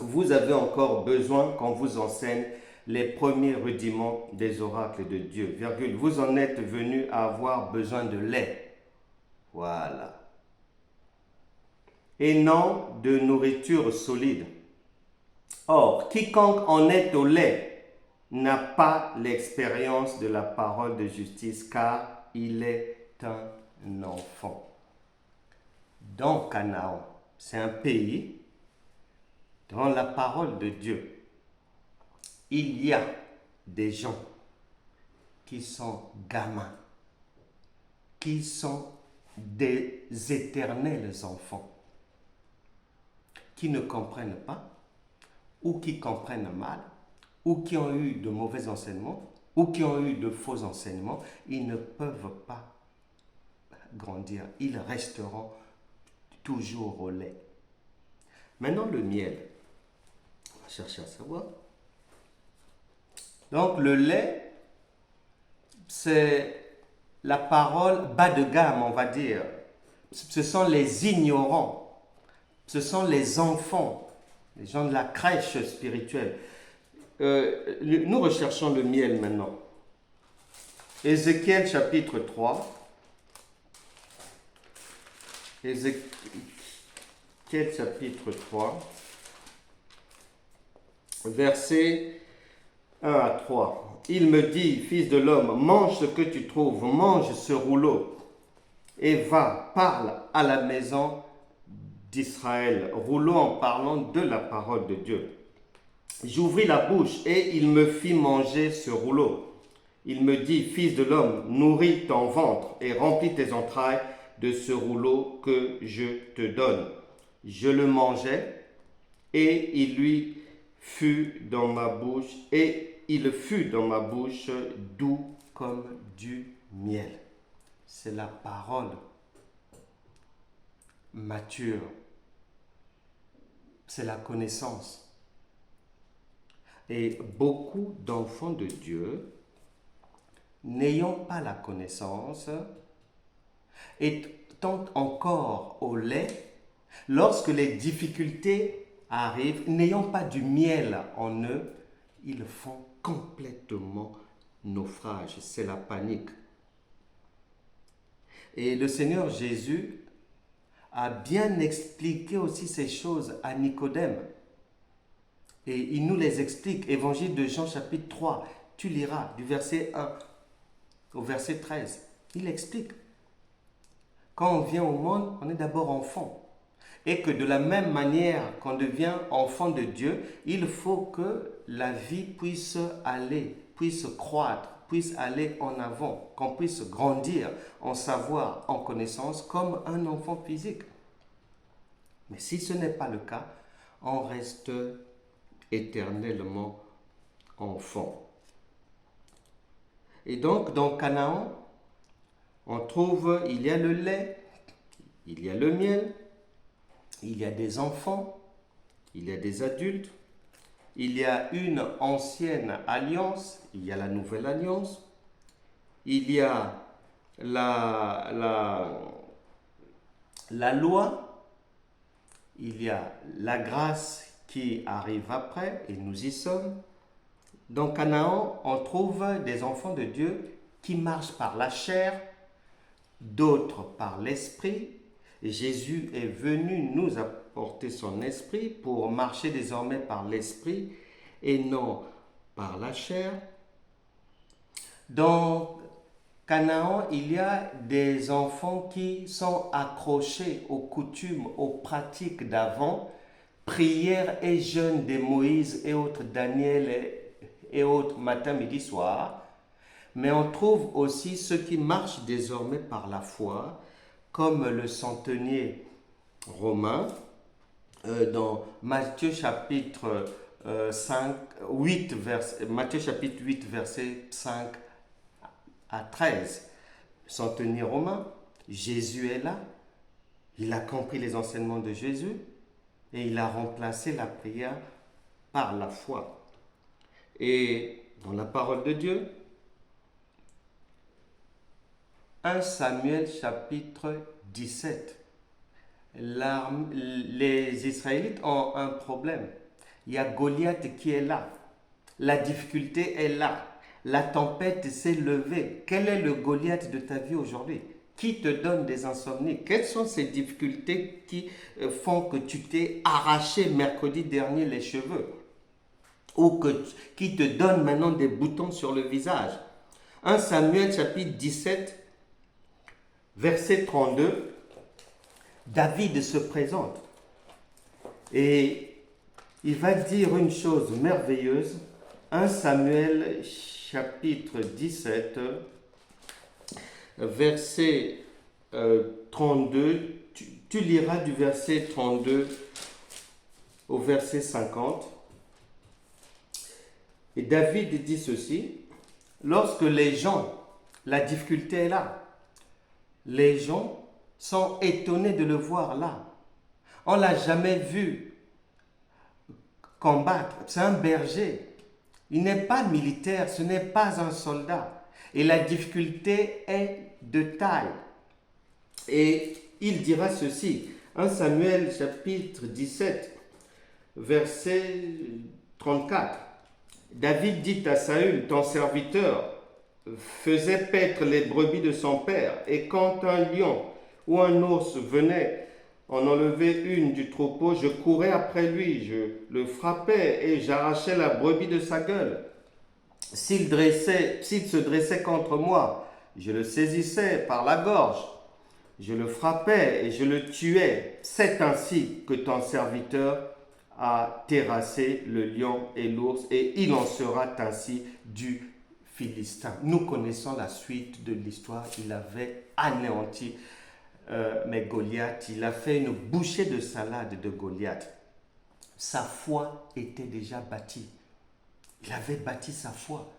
vous avez encore besoin qu'on vous enseigne les premiers rudiments des oracles de Dieu. Virgule, vous en êtes venus à avoir besoin de lait. Voilà. Et non de nourriture solide. Or, quiconque en est au lait n'a pas l'expérience de la parole de justice, car il est un enfant. Dans Canaan, c'est un pays, dans la parole de Dieu, il y a des gens qui sont gamins, qui sont des éternels enfants, qui ne comprennent pas, ou qui comprennent mal, ou qui ont eu de mauvais enseignements, ou qui ont eu de faux enseignements. Ils ne peuvent pas grandir, ils resteront toujours au lait. Maintenant, le miel, on va chercher à savoir. Donc, le lait, c'est la parole bas de gamme, on va dire. Ce sont les ignorants, ce sont les enfants, les gens de la crèche spirituelle. Nous recherchons le miel maintenant. Ézéchiel chapitre 3. Ézéchiel chapitre 3, versets 1 à 3. Il me dit, fils de l'homme, mange ce que tu trouves, mange ce rouleau, et va, parle à la maison d'Israël. Rouleau en parlant de la parole de Dieu. J'ouvris la bouche et il me fit manger ce rouleau. Il me dit, fils de l'homme, nourris ton ventre et remplis tes entrailles de ce rouleau que je te donne. Je le mangeai et il fut dans ma bouche doux comme du miel. C'est la parole mature. C'est la connaissance. Et beaucoup d'enfants de Dieu, n'ayant pas la connaissance, étant encore au lait, lorsque les difficultés arrivent, n'ayant pas du miel en eux, ils font complètement naufrage. C'est la panique. Et le Seigneur Jésus a bien expliqué aussi ces choses à Nicodème. Et il nous les explique. Évangile de Jean chapitre 3, tu liras du verset 1 au verset 13. Il explique. Quand on vient au monde, on est d'abord enfant. Et que de la même manière qu'on devient enfant de Dieu, il faut que la vie puisse aller, puisse croître, puisse aller en avant, qu'on puisse grandir en savoir, en connaissance, comme un enfant physique. Mais si ce n'est pas le cas, on reste éternellement enfant. Et donc, dans Canaan, on trouve, il y a le lait, il y a le miel, il y a des enfants, il y a des adultes, il y a une ancienne alliance, il y a la nouvelle alliance, il y a la loi, il y a la grâce qui arrive après, et nous y sommes. Dans Canaan, on trouve des enfants de Dieu qui marchent par la chair, d'autres par l'esprit. Jésus est venu nous apporter son esprit pour marcher désormais par l'esprit et non par la chair. Dans Canaan, il y a des enfants qui sont accrochés aux coutumes, aux pratiques d'avant, prière et jeûne de Moïse et autres, Daniel et autres, matin, midi, soir. Mais on trouve aussi ceux qui marchent désormais par la foi, comme le centenier romain, dans Matthieu chapitre 8, Matthieu chapitre 8, verset 5 à 13. Le centenier romain, Jésus est là, il a compris les enseignements de Jésus et il a remplacé la prière par la foi. Et dans la parole de Dieu, 1 Samuel chapitre 17. Les Israélites ont un problème. Il y a Goliath qui est là. La difficulté est là. La tempête s'est levée. Quel est le Goliath de ta vie aujourd'hui? Qui te donne des insomnies? Quelles sont ces difficultés qui font que tu t'es arraché mercredi dernier les cheveux? Ou qui te donnent maintenant des boutons sur le visage? 1 Samuel chapitre 17, verset 32, David se présente et il va dire une chose merveilleuse. 1 Samuel chapitre 17, verset 32, tu liras du verset 32 au verset 50. Et David dit ceci, lorsque les gens, la difficulté est là, les gens sont étonnés de le voir là. On ne l'a jamais vu combattre. C'est un berger. Il n'est pas militaire, ce n'est pas un soldat. Et la difficulté est de taille. Et il dira ceci, 1 Samuel chapitre 17, verset 34. David dit à Saül, ton serviteur faisait paître les brebis de son père, et quand un lion ou un ours venait en enlever une du troupeau, je courais après lui, je le frappais et j'arrachais la brebis de sa gueule. S'il se dressait contre moi, je le saisissais par la gorge, je le frappais et je le tuais. C'est ainsi que ton serviteur a terrassé le lion et l'ours, et il en sera ainsi du Philistin. Nous connaissons la suite de l'histoire. Il avait anéanti mais Goliath, il a fait une bouchée de salade de Goliath. Sa foi était déjà bâtie. Il avait bâti sa foi.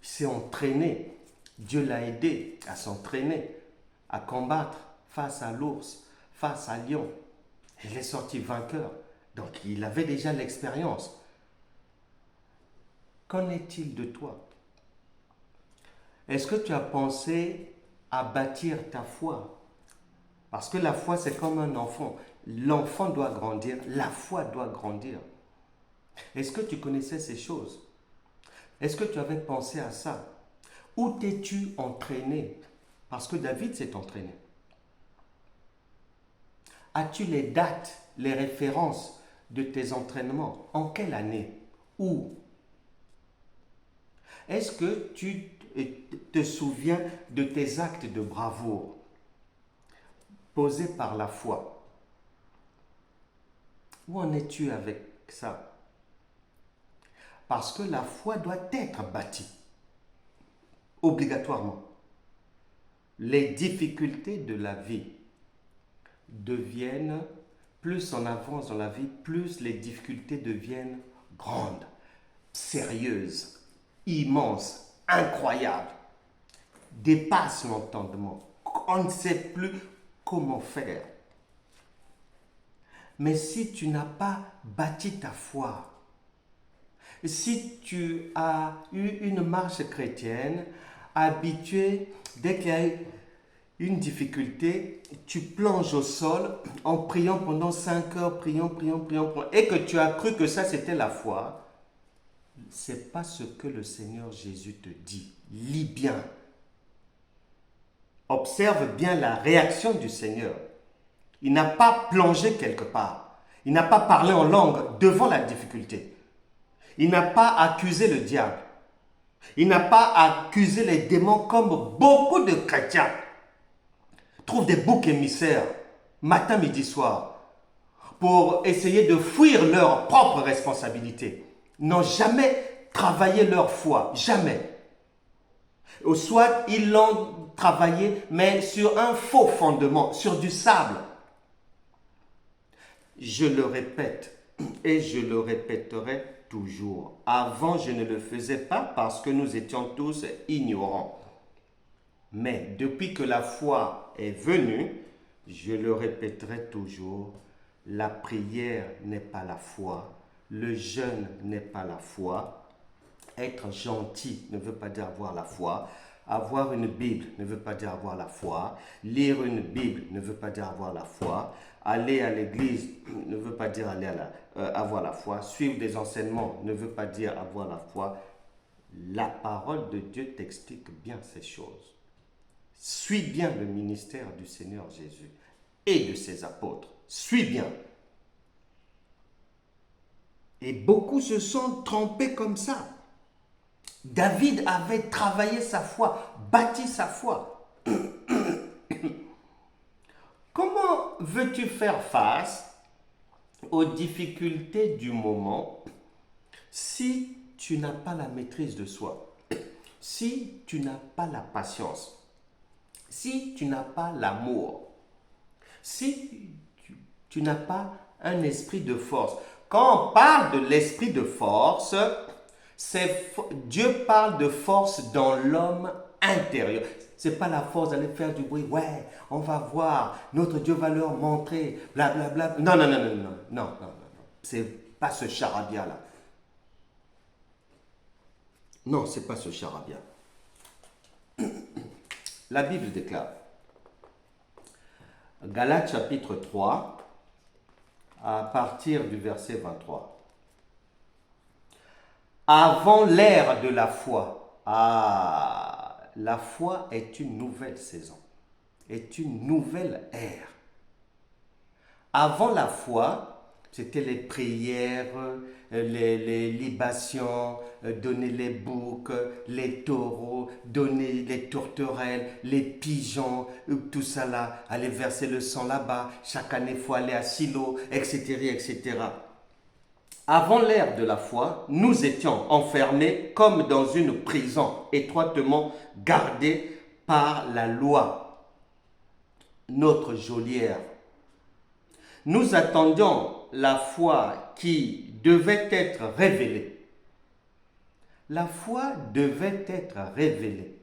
Il s'est entraîné. Dieu l'a aidé à s'entraîner, à combattre face à l'ours, face à lion. Il est sorti vainqueur. Donc il avait déjà l'expérience. Qu'en est-il de toi? Est-ce que tu as pensé à bâtir ta foi? Parce que la foi, c'est comme un enfant. L'enfant doit grandir, la foi doit grandir. Est-ce que tu connaissais ces choses? Est-ce que tu avais pensé à ça? Où t'es-tu entraîné? Parce que David s'est entraîné. As-tu les dates, les références de tes entraînements? En quelle année? Où? Est-ce que tu te souviens de tes actes de bravoure posés par la foi? Où en es-tu avec ça? Parce que la foi doit être bâtie, obligatoirement. Les difficultés de la vie deviennent, plus on avance dans la vie, plus les difficultés deviennent grandes, sérieuses, immenses, incroyables, dépassent l'entendement. On ne sait plus comment faire. Mais si tu n'as pas bâti ta foi, si tu as eu une marche chrétienne, habitué, dès qu'il y a une difficulté, tu plonges au sol en priant pendant 5 heures, priant, et que tu as cru que ça c'était la foi, c'est pas ce que le Seigneur Jésus te dit. Lis bien. Observe bien la réaction du Seigneur. Il n'a pas plongé quelque part. Il n'a pas parlé en langue devant la difficulté. Il n'a pas accusé le diable. Il n'a pas accusé les démons comme beaucoup de chrétiens trouvent des boucs émissaires matin, midi, soir pour essayer de fuir leurs propres responsabilités. N'ont jamais travaillé leur foi. Jamais. Ou soit ils l'ont travaillé, mais sur un faux fondement, sur du sable. Je le répète et je le répéterai toujours. Avant, je ne le faisais pas parce que nous étions tous ignorants. Mais depuis que la foi est venue, je le répéterai toujours, la prière n'est pas la foi, le jeûne n'est pas la foi, être gentil ne veut pas dire avoir la foi, avoir une Bible ne veut pas dire avoir la foi, lire une Bible ne veut pas dire avoir la foi, aller à l'église ne veut pas dire avoir la foi, suivre des enseignements ne veut pas dire avoir la foi. La parole de Dieu t'explique bien ces choses. Suis bien le ministère du Seigneur Jésus et de ses apôtres. Suis bien. Et beaucoup se sont trompés comme ça. David avait travaillé sa foi, bâti sa foi. Comment veux-tu faire face aux difficultés du moment si tu n'as pas la maîtrise de soi, si tu n'as pas la patience, si tu n'as pas l'amour, si tu n'as pas un esprit de force? Quand on parle de l'esprit de force, Dieu parle de force dans l'homme intérieur. Ce n'est pas la force d'aller faire du bruit. Ouais, on va voir, notre Dieu va leur montrer, blablabla. Non. Ce n'est pas ce charabia-là. Non, ce n'est pas ce charabia. La Bible déclare, Galates chapitre 3, à partir du verset 23. Avant l'ère de la foi. La foi est une nouvelle saison, est une nouvelle ère. Avant la foi, c'était les prières, les libations, donner les boucs, les taureaux, donner les tourterelles, les pigeons, tout ça là, aller verser le sang là-bas, chaque année il faut aller à Silo, etc. Avant l'ère de la foi, nous étions enfermés comme dans une prison, étroitement gardés par la loi, notre geôlière. Nous attendions la foi qui devait être révélée. La foi devait être révélée.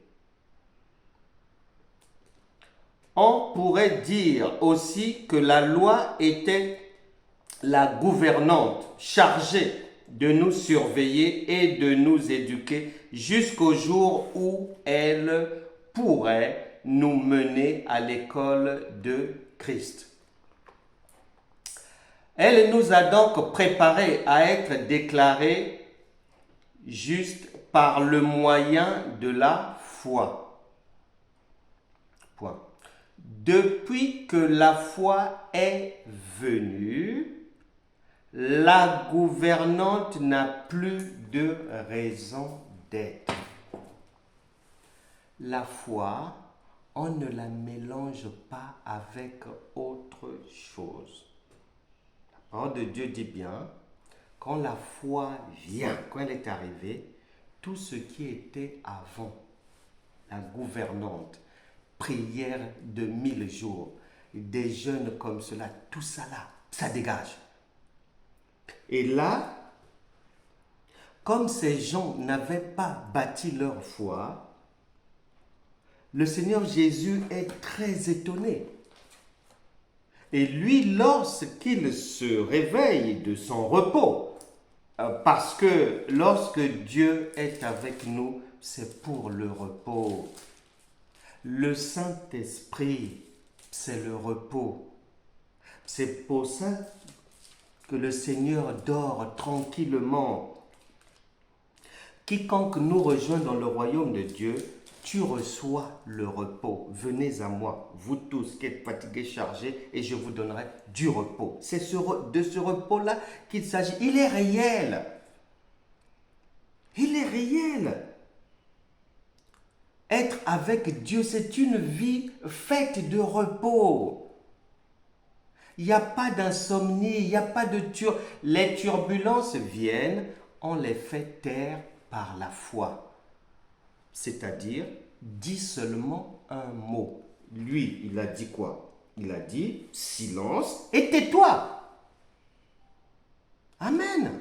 On pourrait dire aussi que la loi était la gouvernante chargée de nous surveiller et de nous éduquer jusqu'au jour où elle pourrait nous mener à l'école de Christ. Elle nous a donc préparés à être déclarés justes par le moyen de la foi. Point. Depuis que la foi est venue, la gouvernante n'a plus de raison d'être. La foi, on ne la mélange pas avec autre chose. La parole de Dieu dit bien, quand la foi vient, quand elle est arrivée, tout ce qui était avant, la gouvernante, prière de 1000 jours, des jeûnes comme cela, tout ça là, ça dégage. Et là, comme ces gens n'avaient pas bâti leur foi, le Seigneur Jésus est très étonné. Et lui, lorsqu'il se réveille de son repos, parce que lorsque Dieu est avec nous, c'est pour le repos. Le Saint-Esprit, c'est le repos. C'est pour ça que le Seigneur dort tranquillement. Quiconque nous rejoint dans le royaume de Dieu, tu reçois le repos. Venez à moi, vous tous qui êtes fatigués, chargés, et je vous donnerai du repos. C'est de ce repos-là qu'il s'agit. Il est réel. Il est réel. Être avec Dieu, c'est une vie faite de repos. Il n'y a pas d'insomnie, il n'y a pas de Les turbulences viennent, on les fait taire par la foi. C'est-à-dire, dis seulement un mot. Lui, il a dit quoi? Il a dit silence et tais-toi. Amen.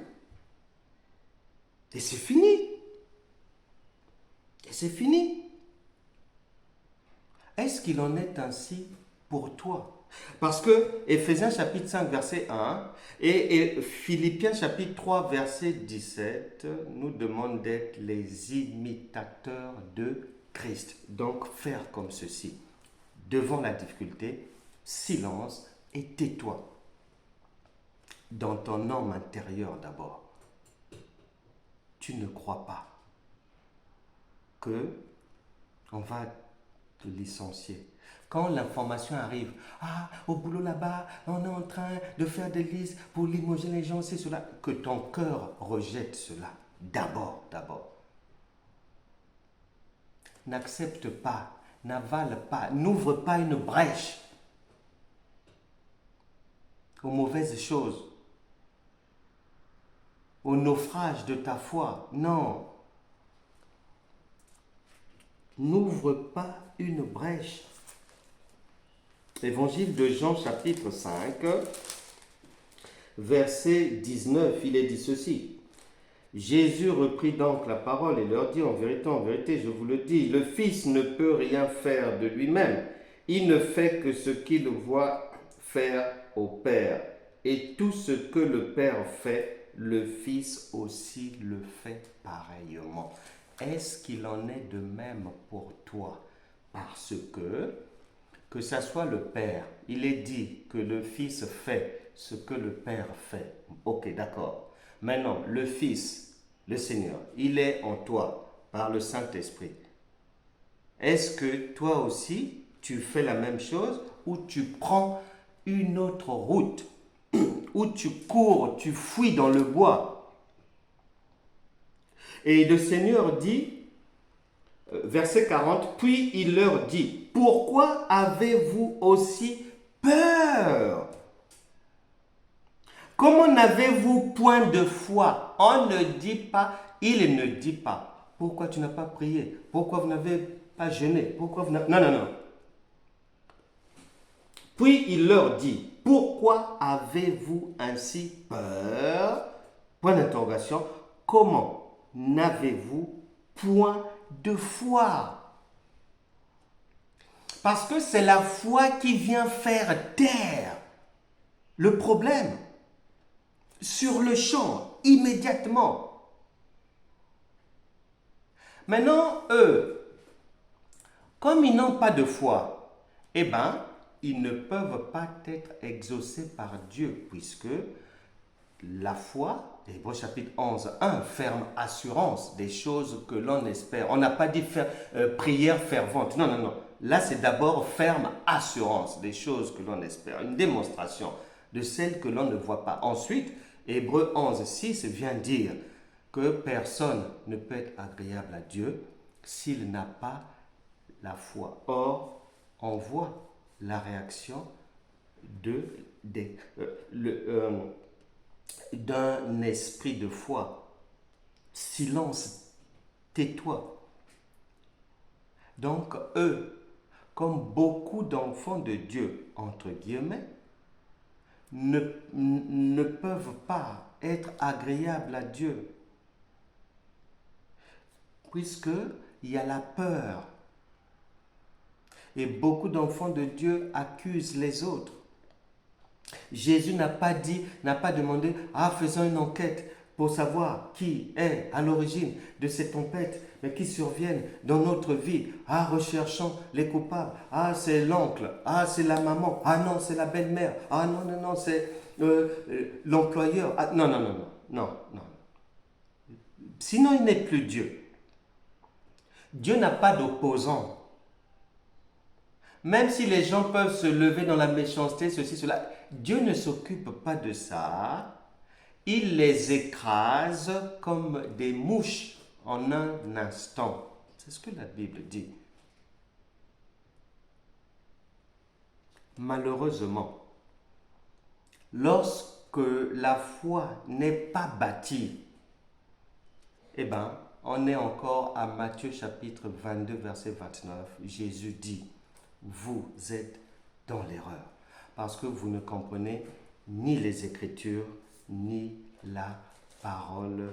Et c'est fini. Et c'est fini. Est-ce qu'il en est ainsi pour toi? Parce que Éphésiens chapitre 5 verset 1 et Philippiens chapitre 3 verset 17 nous demandent d'être les imitateurs de Christ. Donc faire comme ceci. Devant la difficulté, silence et tais-toi. Dans ton homme intérieur d'abord. Tu ne crois pas que on va te licencier. Quand l'information arrive, au boulot là-bas, on est en train de faire des listes pour limoger les gens, c'est cela, que ton cœur rejette cela. D'abord. N'accepte pas, n'avale pas, n'ouvre pas une brèche aux mauvaises choses, au naufrage de ta foi. Non. N'ouvre pas une brèche. Évangile de Jean chapitre 5, verset 19, il est dit ceci. Jésus reprit donc la parole et leur dit, en vérité, je vous le dis, le Fils ne peut rien faire de lui-même. Il ne fait que ce qu'il voit faire au Père. Et tout ce que le Père fait, le Fils aussi le fait pareillement. Est-ce qu'il en est de même pour toi? Parce que ça soit le Père, il est dit que le Fils fait ce que le Père fait. Ok, d'accord. Maintenant, le Fils, le Seigneur, il est en toi par le Saint-Esprit. Est-ce que toi aussi, tu fais la même chose ou tu prends une autre route, où tu cours, tu fuis dans le bois? Et le Seigneur dit, verset 40, puis il leur dit, pourquoi avez-vous aussi peur? Comment n'avez-vous point de foi? On ne dit pas, il ne dit pas, pourquoi tu n'as pas prié? Pourquoi vous n'avez pas jeûné? Pourquoi vous n'avez... Non. Puis il leur dit, pourquoi avez-vous ainsi peur? Point d'interrogation. Comment n'avez-vous point de foi? Parce que c'est la foi qui vient faire taire le problème sur le champ, immédiatement. Maintenant, eux, comme ils n'ont pas de foi, eh bien, ils ne peuvent pas être exaucés par Dieu, puisque la foi Hébreux chapitre 11, 1, ferme assurance des choses que l'on espère. On n'a pas dit prière fervente. Non, non, non. Là, c'est d'abord ferme assurance des choses que l'on espère. Une démonstration de celles que l'on ne voit pas. Ensuite, Hébreux 11, 6 vient dire que personne ne peut être agréable à Dieu s'il n'a pas la foi. Or, on voit la réaction d'un esprit de foi. Silence, tais-toi. Donc, eux, comme beaucoup d'enfants de Dieu, entre guillemets, ne peuvent pas être agréables à Dieu. Puisqu'il y a la peur. Et beaucoup d'enfants de Dieu accusent les autres. Jésus n'a pas demandé, faisons une enquête pour savoir qui est à l'origine de ces tempêtes, mais qui surviennent dans notre vie. Recherchons les coupables. C'est l'oncle. C'est la maman. Non, c'est la belle-mère. Non, non, non, c'est l'employeur. Non, non, non, non, non, non. Sinon, il n'est plus Dieu. Dieu n'a pas d'opposant. Même si les gens peuvent se lever dans la méchanceté, ceci, cela, Dieu ne s'occupe pas de ça. Il les écrase comme des mouches en un instant. C'est ce que la Bible dit. Malheureusement, lorsque la foi n'est pas bâtie, on est encore à Matthieu chapitre 22, verset 29. Jésus dit, vous êtes dans l'erreur, parce que vous ne comprenez ni les Écritures, ni la parole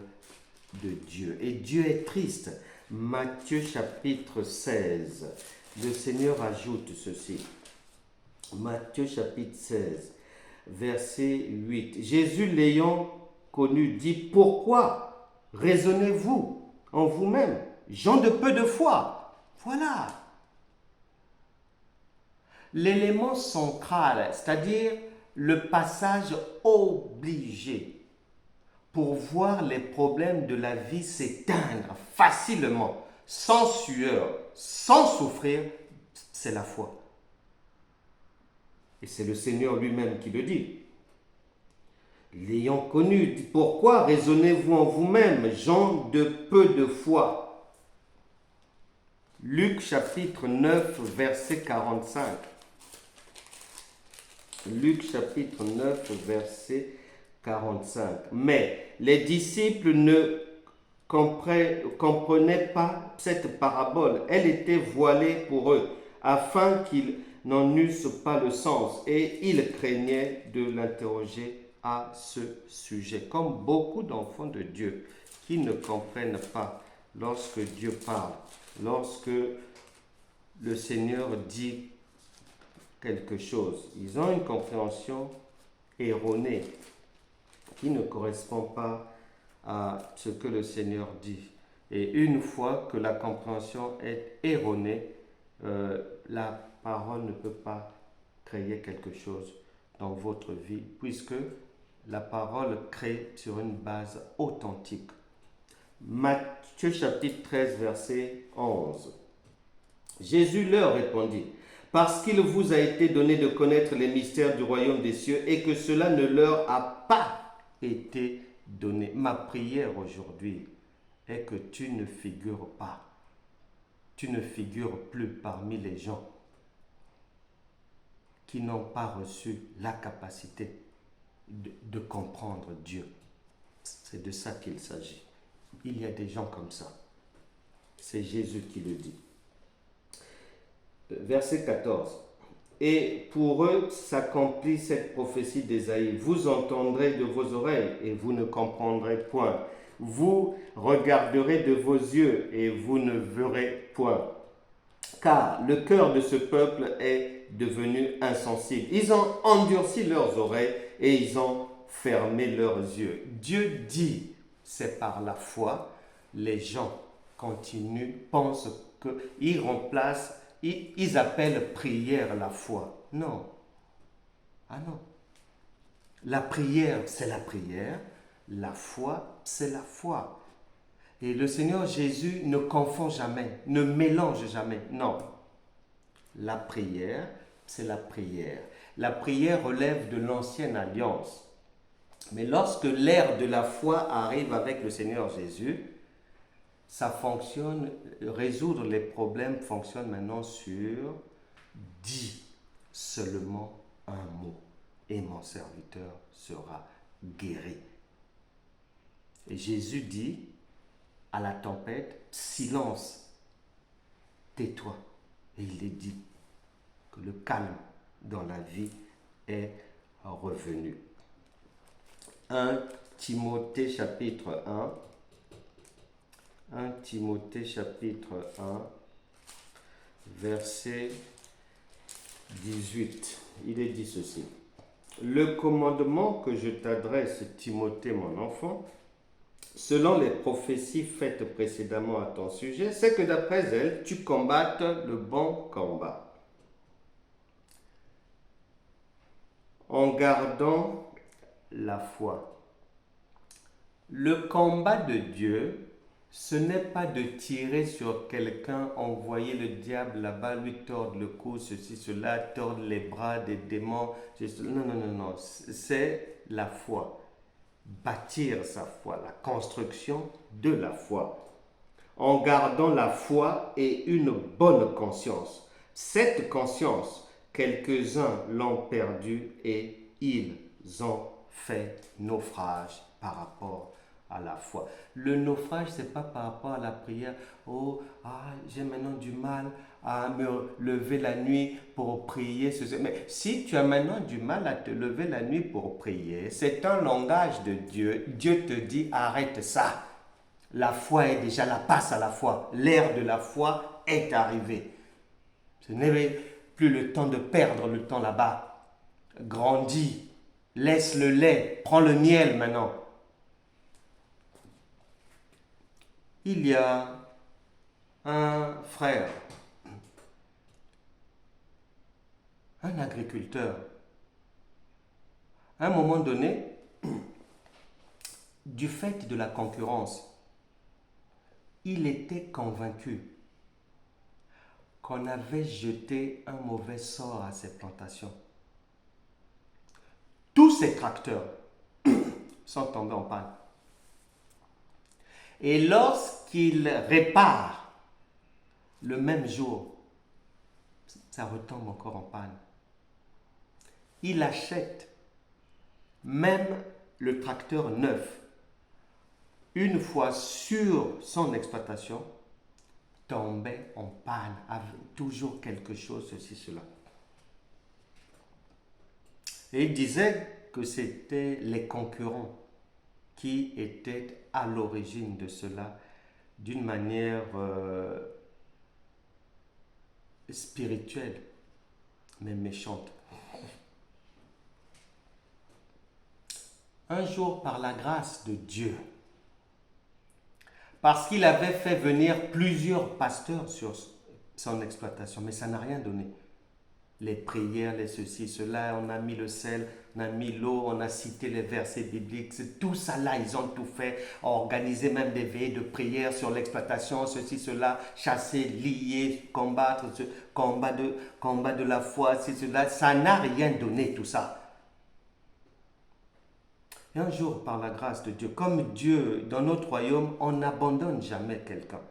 de Dieu. Et Dieu est triste. Matthieu chapitre 16, le Seigneur ajoute ceci. Matthieu chapitre 16, verset 8. Jésus l'ayant connu dit, pourquoi raisonnez-vous en vous-même, gens de peu de foi? Voilà. L'élément central, c'est-à-dire le passage obligé pour voir les problèmes de la vie s'éteindre facilement, sans sueur, sans souffrir, c'est la foi. Et c'est le Seigneur lui-même qui le dit. L'ayant connu, pourquoi raisonnez-vous en vous-même, gens de peu de foi? Luc chapitre 9, verset 45. Luc chapitre 9, verset 45. Mais les disciples ne comprenaient pas cette parabole. Elle était voilée pour eux, afin qu'ils n'en eussent pas le sens. Et ils craignaient de l'interroger à ce sujet. Comme beaucoup d'enfants de Dieu qui ne comprennent pas lorsque Dieu parle, lorsque le Seigneur dit quelque chose. Ils ont une compréhension erronée qui ne correspond pas à ce que le Seigneur dit. Et une fois que la compréhension est erronée, la parole ne peut pas créer quelque chose dans votre vie, puisque la parole crée sur une base authentique. Matthieu chapitre 13, verset 11. Jésus leur répondit, parce qu'il vous a été donné de connaître les mystères du royaume des cieux et que cela ne leur a pas été donné. Ma prière aujourd'hui est que tu ne figures pas, tu ne figures plus parmi les gens qui n'ont pas reçu la capacité de comprendre Dieu. C'est de ça qu'il s'agit. Il y a des gens comme ça. C'est Jésus qui le dit. Verset 14. Et pour eux s'accomplit cette prophétie d'Ésaïe. Vous entendrez de vos oreilles et vous ne comprendrez point. Vous regarderez de vos yeux et vous ne verrez point. Car le cœur de ce peuple est devenu insensible. Ils ont endurci leurs oreilles et ils ont fermé leurs yeux. Dieu dit, c'est par la foi, les gens continuent, pensent qu'ils remplacent, ils appellent prière la foi. Non. Ah non. La prière, c'est la prière. La foi, c'est la foi. Et le Seigneur Jésus ne confond jamais, ne mélange jamais. Non. La prière, c'est la prière. La prière relève de l'ancienne alliance. Mais lorsque l'ère de la foi arrive avec le Seigneur Jésus, ça fonctionne, résoudre les problèmes fonctionne maintenant sur dis seulement un mot et mon serviteur sera guéri. Et Jésus dit à la tempête, silence, tais-toi. Et il est dit que le calme dans la vie est revenu. 1 Timothée chapitre 1, 1 Timothée chapitre 1, verset 18. Il est dit ceci. Le commandement que je t'adresse, Timothée, mon enfant, selon les prophéties faites précédemment à ton sujet, c'est que d'après elles, tu combattes le bon combat. En gardant la foi. Le combat de Dieu, ce n'est pas de tirer sur quelqu'un, envoyer le diable là-bas, lui tordre le cou, ceci, cela, tordre les bras des démons. Non, non, non, non. C'est la foi. Bâtir sa foi, la construction de la foi. En gardant la foi et une bonne conscience. Cette conscience, quelques-uns l'ont perdue et ils ont fait naufrage par rapport à la foi. Le naufrage, ce n'est pas par rapport à la prière. Oh, j'ai maintenant du mal à me lever la nuit pour prier. Mais si tu as maintenant du mal à te lever la nuit pour prier, c'est un langage de Dieu. Dieu te dit, arrête ça. La foi est déjà là, passe à la foi. L'ère de la foi est arrivée. Ce n'est plus le temps de perdre le temps là-bas. Grandis, laisse le lait, prends le miel maintenant. Il y a un frère, un agriculteur. À un moment donné, du fait de la concurrence, il était convaincu qu'on avait jeté un mauvais sort à ses plantations. Tous ses tracteurs sont tombés en panne. Et lorsqu'il répare, le même jour, ça retombe encore en panne. Il achète même le tracteur neuf. Une fois sur son exploitation, tombait en panne, avait toujours quelque chose, ceci, cela. Et il disait que c'était les concurrents qui étaient à l'origine de cela d'une manière spirituelle, mais méchante. Un jour, par la grâce de Dieu, parce qu'il avait fait venir plusieurs pasteurs sur son exploitation, mais ça n'a rien donné. Les prières, les ceci, cela, on a mis le sel, on a mis l'eau, on a cité les versets bibliques, c'est tout ça là, ils ont tout fait, organisé même des veillées de prière sur l'exploitation, ceci, cela, chasser, lier, combattre, combat de la foi, ceci, cela, ça n'a rien donné tout ça. Et un jour, par la grâce de Dieu, comme Dieu, dans notre royaume, on n'abandonne jamais quelqu'un.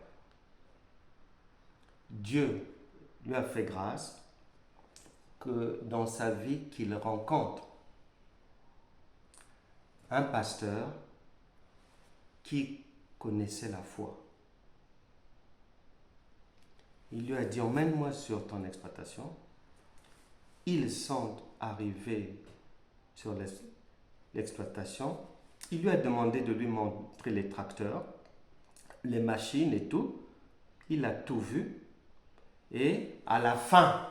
Dieu lui a fait grâce que dans sa vie, qu'il rencontre un pasteur qui connaissait la foi. Il lui a dit, emmène-moi sur ton exploitation. Ils sont arrivés sur l'exploitation. Il lui a demandé de lui montrer les tracteurs, les machines et tout. Il a tout vu. Et à la fin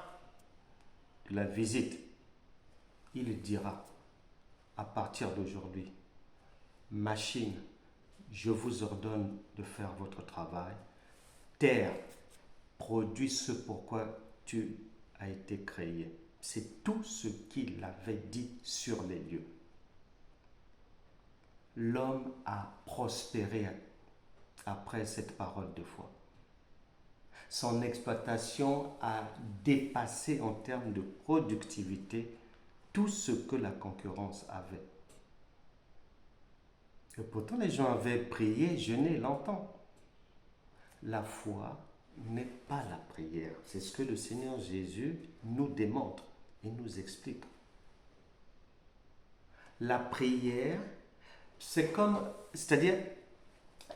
de la visite, il dira, à partir d'aujourd'hui, machine, je vous ordonne de faire votre travail. Terre, produis ce pourquoi tu as été créé. C'est tout ce qu'il avait dit sur les lieux. l'homme a prospéré après cette parole de foi. Son exploitation a dépassé en termes de productivité tout ce que la concurrence avait. Et pourtant, les gens avaient prié, jeûné longtemps. La foi n'est pas la prière. C'est ce que le Seigneur Jésus nous démontre et nous explique. La prière, c'est-à-dire,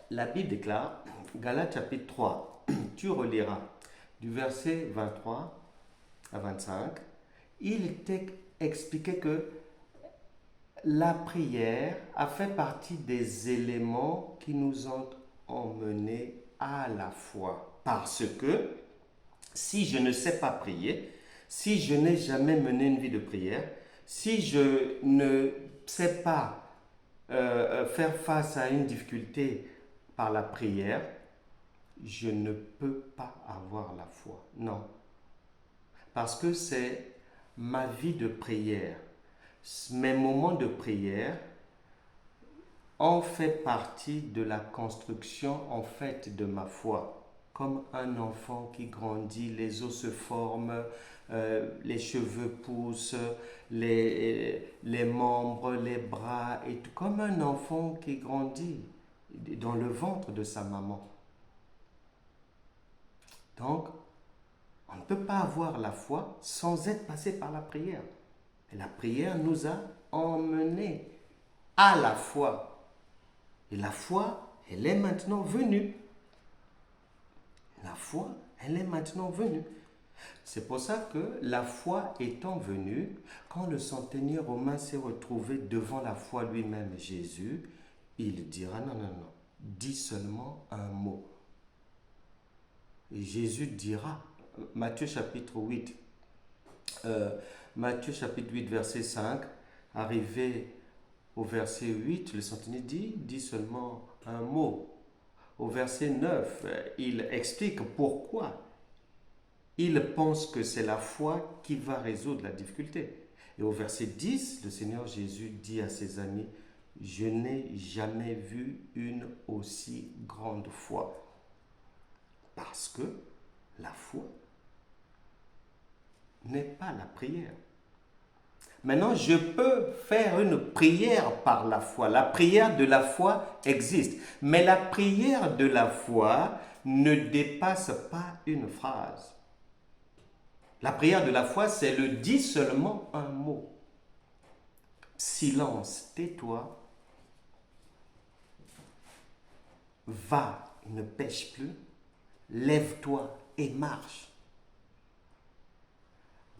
la Bible déclare, Galates chapitre 3, tu reliras du verset 23 à 25, il était expliqué que la prière a fait partie des éléments qui nous ont emmenés à la foi. Parce que si je ne sais pas prier, si je n'ai jamais mené une vie de prière, si je ne sais pas faire face à une difficulté par la prière, je ne peux pas avoir la foi. Non. Parce que c'est ma vie de prière. Mes moments de prière ont fait partie de la construction en fait de ma foi. Comme un enfant qui grandit, les os se forment, les cheveux poussent, les membres, les bras, et tout, comme un enfant qui grandit dans le ventre de sa maman. Donc, on ne peut pas avoir la foi sans être passé par la prière. Et la prière nous a emmenés à la foi. Et la foi, elle est maintenant venue. La foi, elle est maintenant venue. C'est pour ça que la foi étant venue, quand le centenier romain s'est retrouvé devant la foi lui-même, Jésus, il dira non, dis seulement un mot. Et Jésus dira, Matthieu chapitre 8, verset 5, arrivé au verset 8, le centenier dis seulement un mot. Au verset 9, il explique pourquoi il pense que c'est la foi qui va résoudre la difficulté. Et au verset 10, le Seigneur Jésus dit à ses amis, je n'ai jamais vu une aussi grande foi. Parce que la foi n'est pas la prière. Maintenant, je peux faire une prière par la foi. La prière de la foi existe. Mais la prière de la foi ne dépasse pas une phrase. La prière de la foi, c'est le dis seulement un mot. Silence, tais-toi. Va, ne pêche plus. Lève-toi et marche.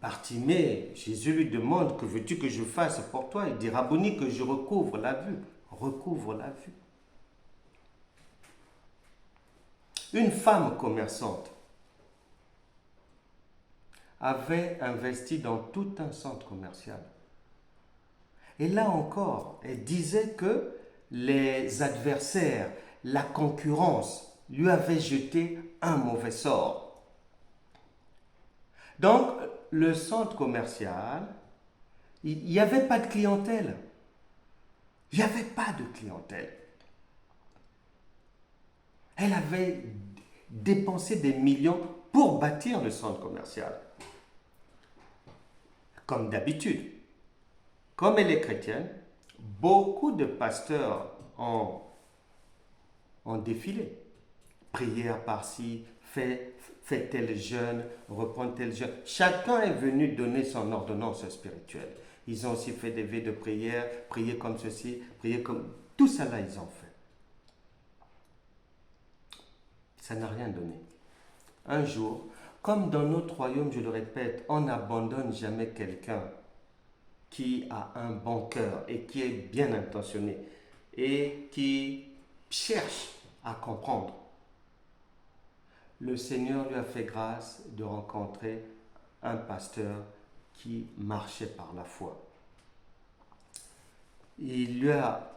Bartimée, Jésus lui demande, que veux-tu que je fasse pour toi? Il dit, Rabboni, que je recouvre la vue. Recouvre la vue. Une femme commerçante avait investi dans tout un centre commercial. Et là encore, elle disait que les adversaires, la concurrence, lui avaient jeté un mauvais sort. Donc, le centre commercial, il n'y avait pas de clientèle. Il n'y avait pas de clientèle. Elle avait dépensé des millions pour bâtir le centre commercial. Comme d'habitude, comme elle est chrétienne, beaucoup de pasteurs ont défilé. Prière par-ci, fait tel jeûne, reprend tel jeûne. Chacun est venu donner son ordonnance spirituelle. Ils ont aussi fait des veillées de prière, prier comme ceci, prier comme... Tout ça là, ils ont fait. Ça n'a rien donné. Un jour, comme dans notre royaume, je le répète, on n'abandonne jamais quelqu'un qui a un bon cœur et qui est bien intentionné et qui cherche à comprendre. Le Seigneur lui a fait grâce de rencontrer un pasteur qui marchait par la foi. Il lui a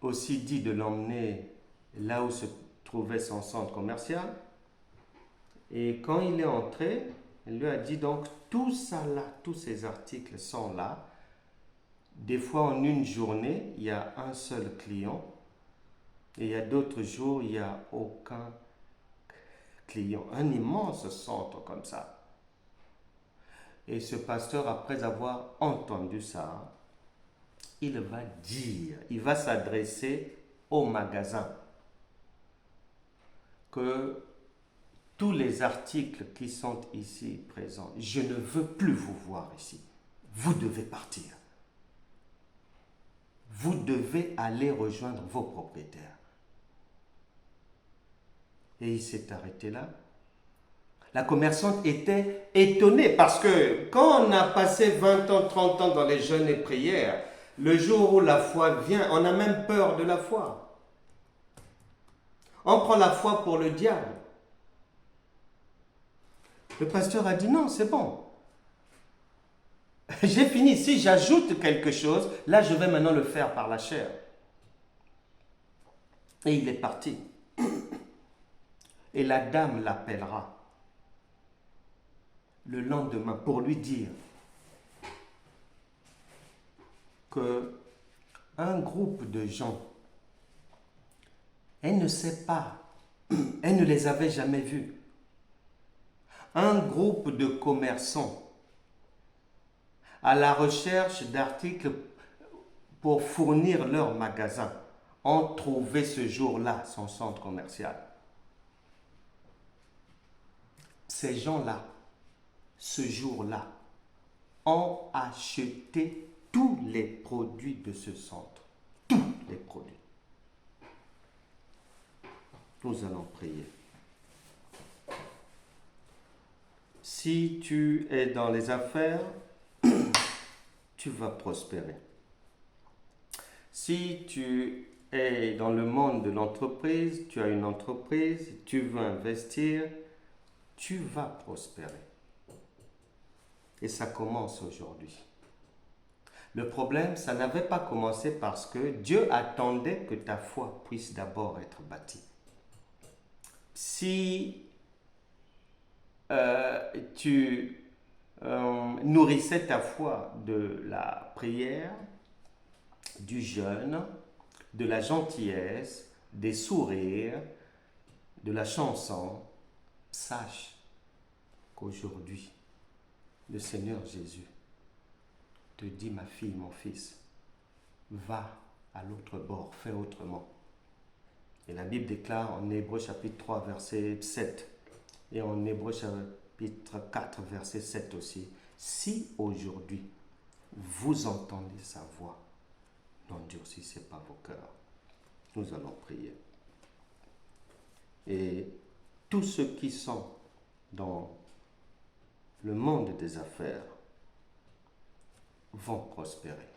aussi dit de l'emmener là où se trouvait son centre commercial. Et quand il est entré, il lui a dit donc, tout ça là, tous ces articles sont là. Des fois, en une journée, il y a un seul client. Et il y a d'autres jours, il n'y a aucun client. Un immense centre comme ça. Et ce pasteur, après avoir entendu ça, il va dire, il va s'adresser au magasin que tous les articles qui sont ici présents, je ne veux plus vous voir ici. Vous devez partir. Vous devez aller rejoindre vos propriétaires. Et il s'est arrêté là. La commerçante était étonnée parce que quand on a passé 20 ans, 30 ans dans les jeûnes et prières, le jour où la foi vient, on a même peur de la foi. On prend la foi pour le diable. Le pasteur a dit non, c'est bon. J'ai fini. Si j'ajoute quelque chose, là je vais maintenant le faire par la chair. Et il est parti. Et la dame l'appellera le lendemain pour lui dire que un groupe de gens, elle ne sait pas, elle ne les avait jamais vus. Un groupe de commerçants à la recherche d'articles pour fournir leur magasin ont trouvé ce jour-là son centre commercial. Ces gens-là, ce jour-là, ont acheté tous les produits de ce centre. Tous les produits. Nous allons prier. Si tu es dans les affaires, tu vas prospérer. Si tu es dans le monde de l'entreprise, tu as une entreprise, tu veux investir, tu vas prospérer. Et ça commence aujourd'hui. Le problème, ça n'avait pas commencé parce que Dieu attendait que ta foi puisse d'abord être bâtie. Si tu nourrissais ta foi de la prière, du jeûne, de la gentillesse, des sourires, de la chanson, sache qu'aujourd'hui, le Seigneur Jésus te dit, ma fille, mon fils, va à l'autre bord, fais autrement. Et la Bible déclare en Hébreux chapitre 3, verset 7, et en Hébreux chapitre 4, verset 7 aussi, si aujourd'hui vous entendez sa voix, n'endurcissez pas vos cœurs. Nous allons prier. Et tous ceux qui sont dans le monde des affaires vont prospérer.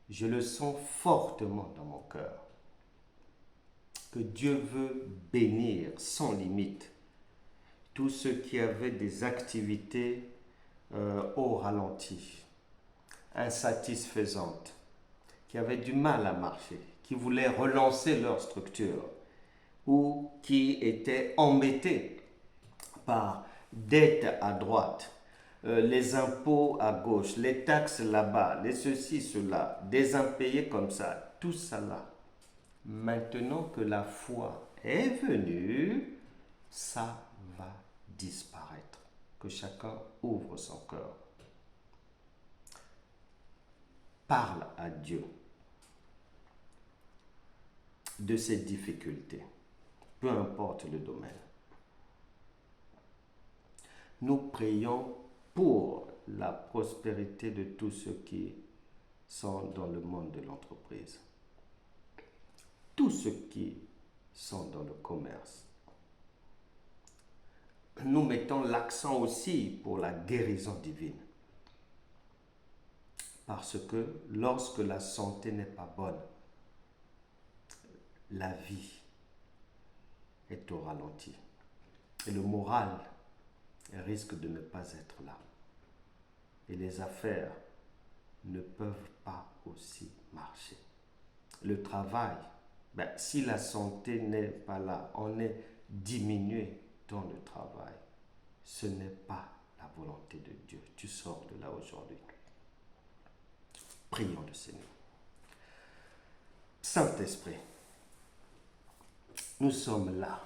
Je le sens fortement dans mon cœur que Dieu veut bénir sans limite tous ceux qui avaient des activités au ralenti, insatisfaisantes, qui avaient du mal à marcher, qui voulaient relancer leur structure ou qui étaient embêtés par dettes à droite, les impôts à gauche, les taxes là-bas, les ceci, cela, des impayés comme ça, tout ça là. Maintenant que la foi est venue, ça va disparaître. Que chacun ouvre son cœur. Parle à Dieu de ses difficultés, peu importe le domaine. Nous prions pour la prospérité de tous ceux qui sont dans le monde de l'entreprise. Tous ceux qui sont dans le commerce. Nous mettons l'accent aussi pour la guérison divine. Parce que lorsque la santé n'est pas bonne, la vie est au ralenti. Et le moral risque de ne pas être là. Et les affaires ne peuvent pas aussi marcher. Le travail, si la santé n'est pas là, on est diminué dans le travail. Ce n'est pas la volonté de Dieu. Tu sors de là aujourd'hui. Prions le Seigneur. Saint-Esprit, nous sommes là.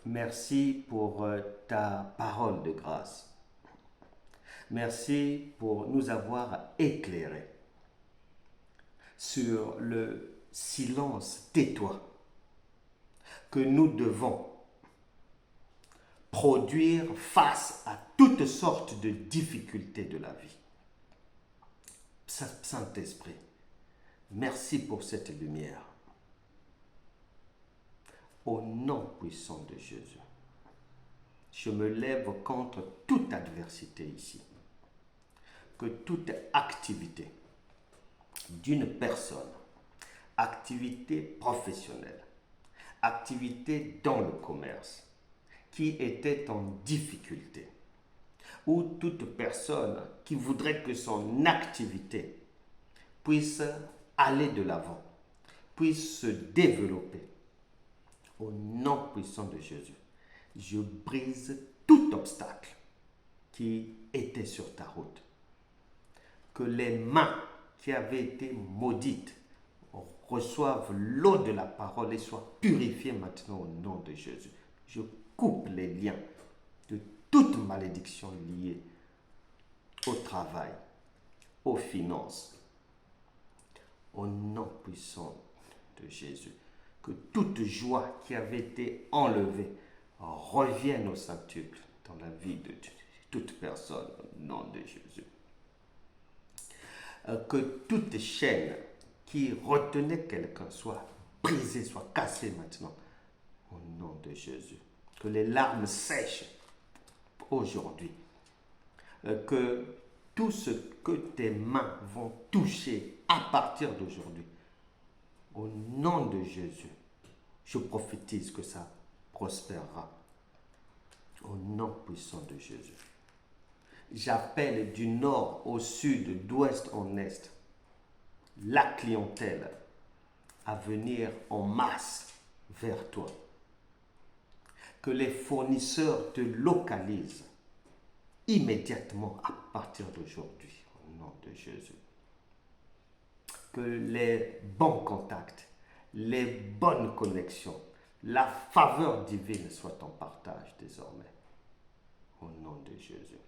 Merci pour ta parole de grâce. Merci pour nous avoir éclairés sur le silence tais-toi que nous devons produire face à toutes sortes de difficultés de la vie. Saint-Esprit, merci pour cette lumière. Au nom puissant de Jésus, je me lève contre toute adversité ici. Que toute activité d'une personne, activité professionnelle, activité dans le commerce, qui était en difficulté, ou toute personne qui voudrait que son activité puisse aller de l'avant, puisse se développer, au nom puissant de Jésus, je brise tout obstacle qui était sur ta route. Que les mains qui avaient été maudites reçoivent l'eau de la parole et soient purifiées maintenant au nom de Jésus. Je coupe les liens de toute malédiction liée au travail, aux finances, au nom puissant de Jésus. Que toute joie qui avait été enlevée revienne au centuple dans la vie de toute personne au nom de Jésus. Que toute chaîne qui retenait quelqu'un soit brisée, soit cassée maintenant au nom de Jésus. Que les larmes sèchent aujourd'hui. Que tout ce que tes mains vont toucher à partir d'aujourd'hui, au nom de Jésus, je prophétise que ça prospérera. Au nom puissant de Jésus. J'appelle du nord au sud, d'ouest en est, la clientèle à venir en masse vers toi. Que les fournisseurs te localisent immédiatement à partir d'aujourd'hui, au nom de Jésus. Que les bons contacts, les bonnes connexions, la faveur divine soit en partage désormais, au nom de Jésus.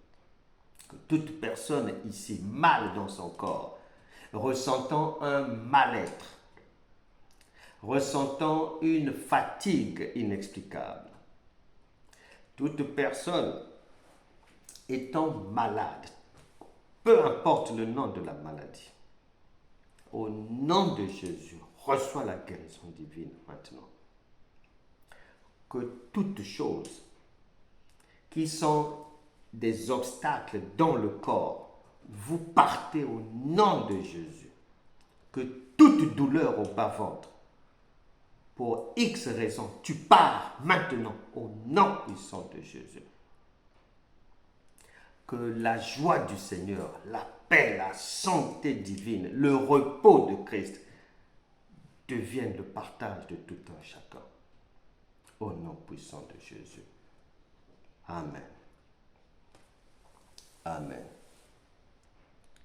Que toute personne ici, mal dans son corps, ressentant un mal-être, ressentant une fatigue inexplicable, toute personne étant malade, peu importe le nom de la maladie, au nom de Jésus, reçois la guérison divine maintenant. Que toutes choses qui sont des obstacles dans le corps, vous partez au nom de Jésus. Que toute douleur au bas-ventre, pour X raisons, tu pars maintenant au nom puissant de Jésus. Que la joie du Seigneur, la paix, la santé divine, le repos de Christ deviennent le partage de tout un chacun. Au nom puissant de Jésus. Amen. Amen.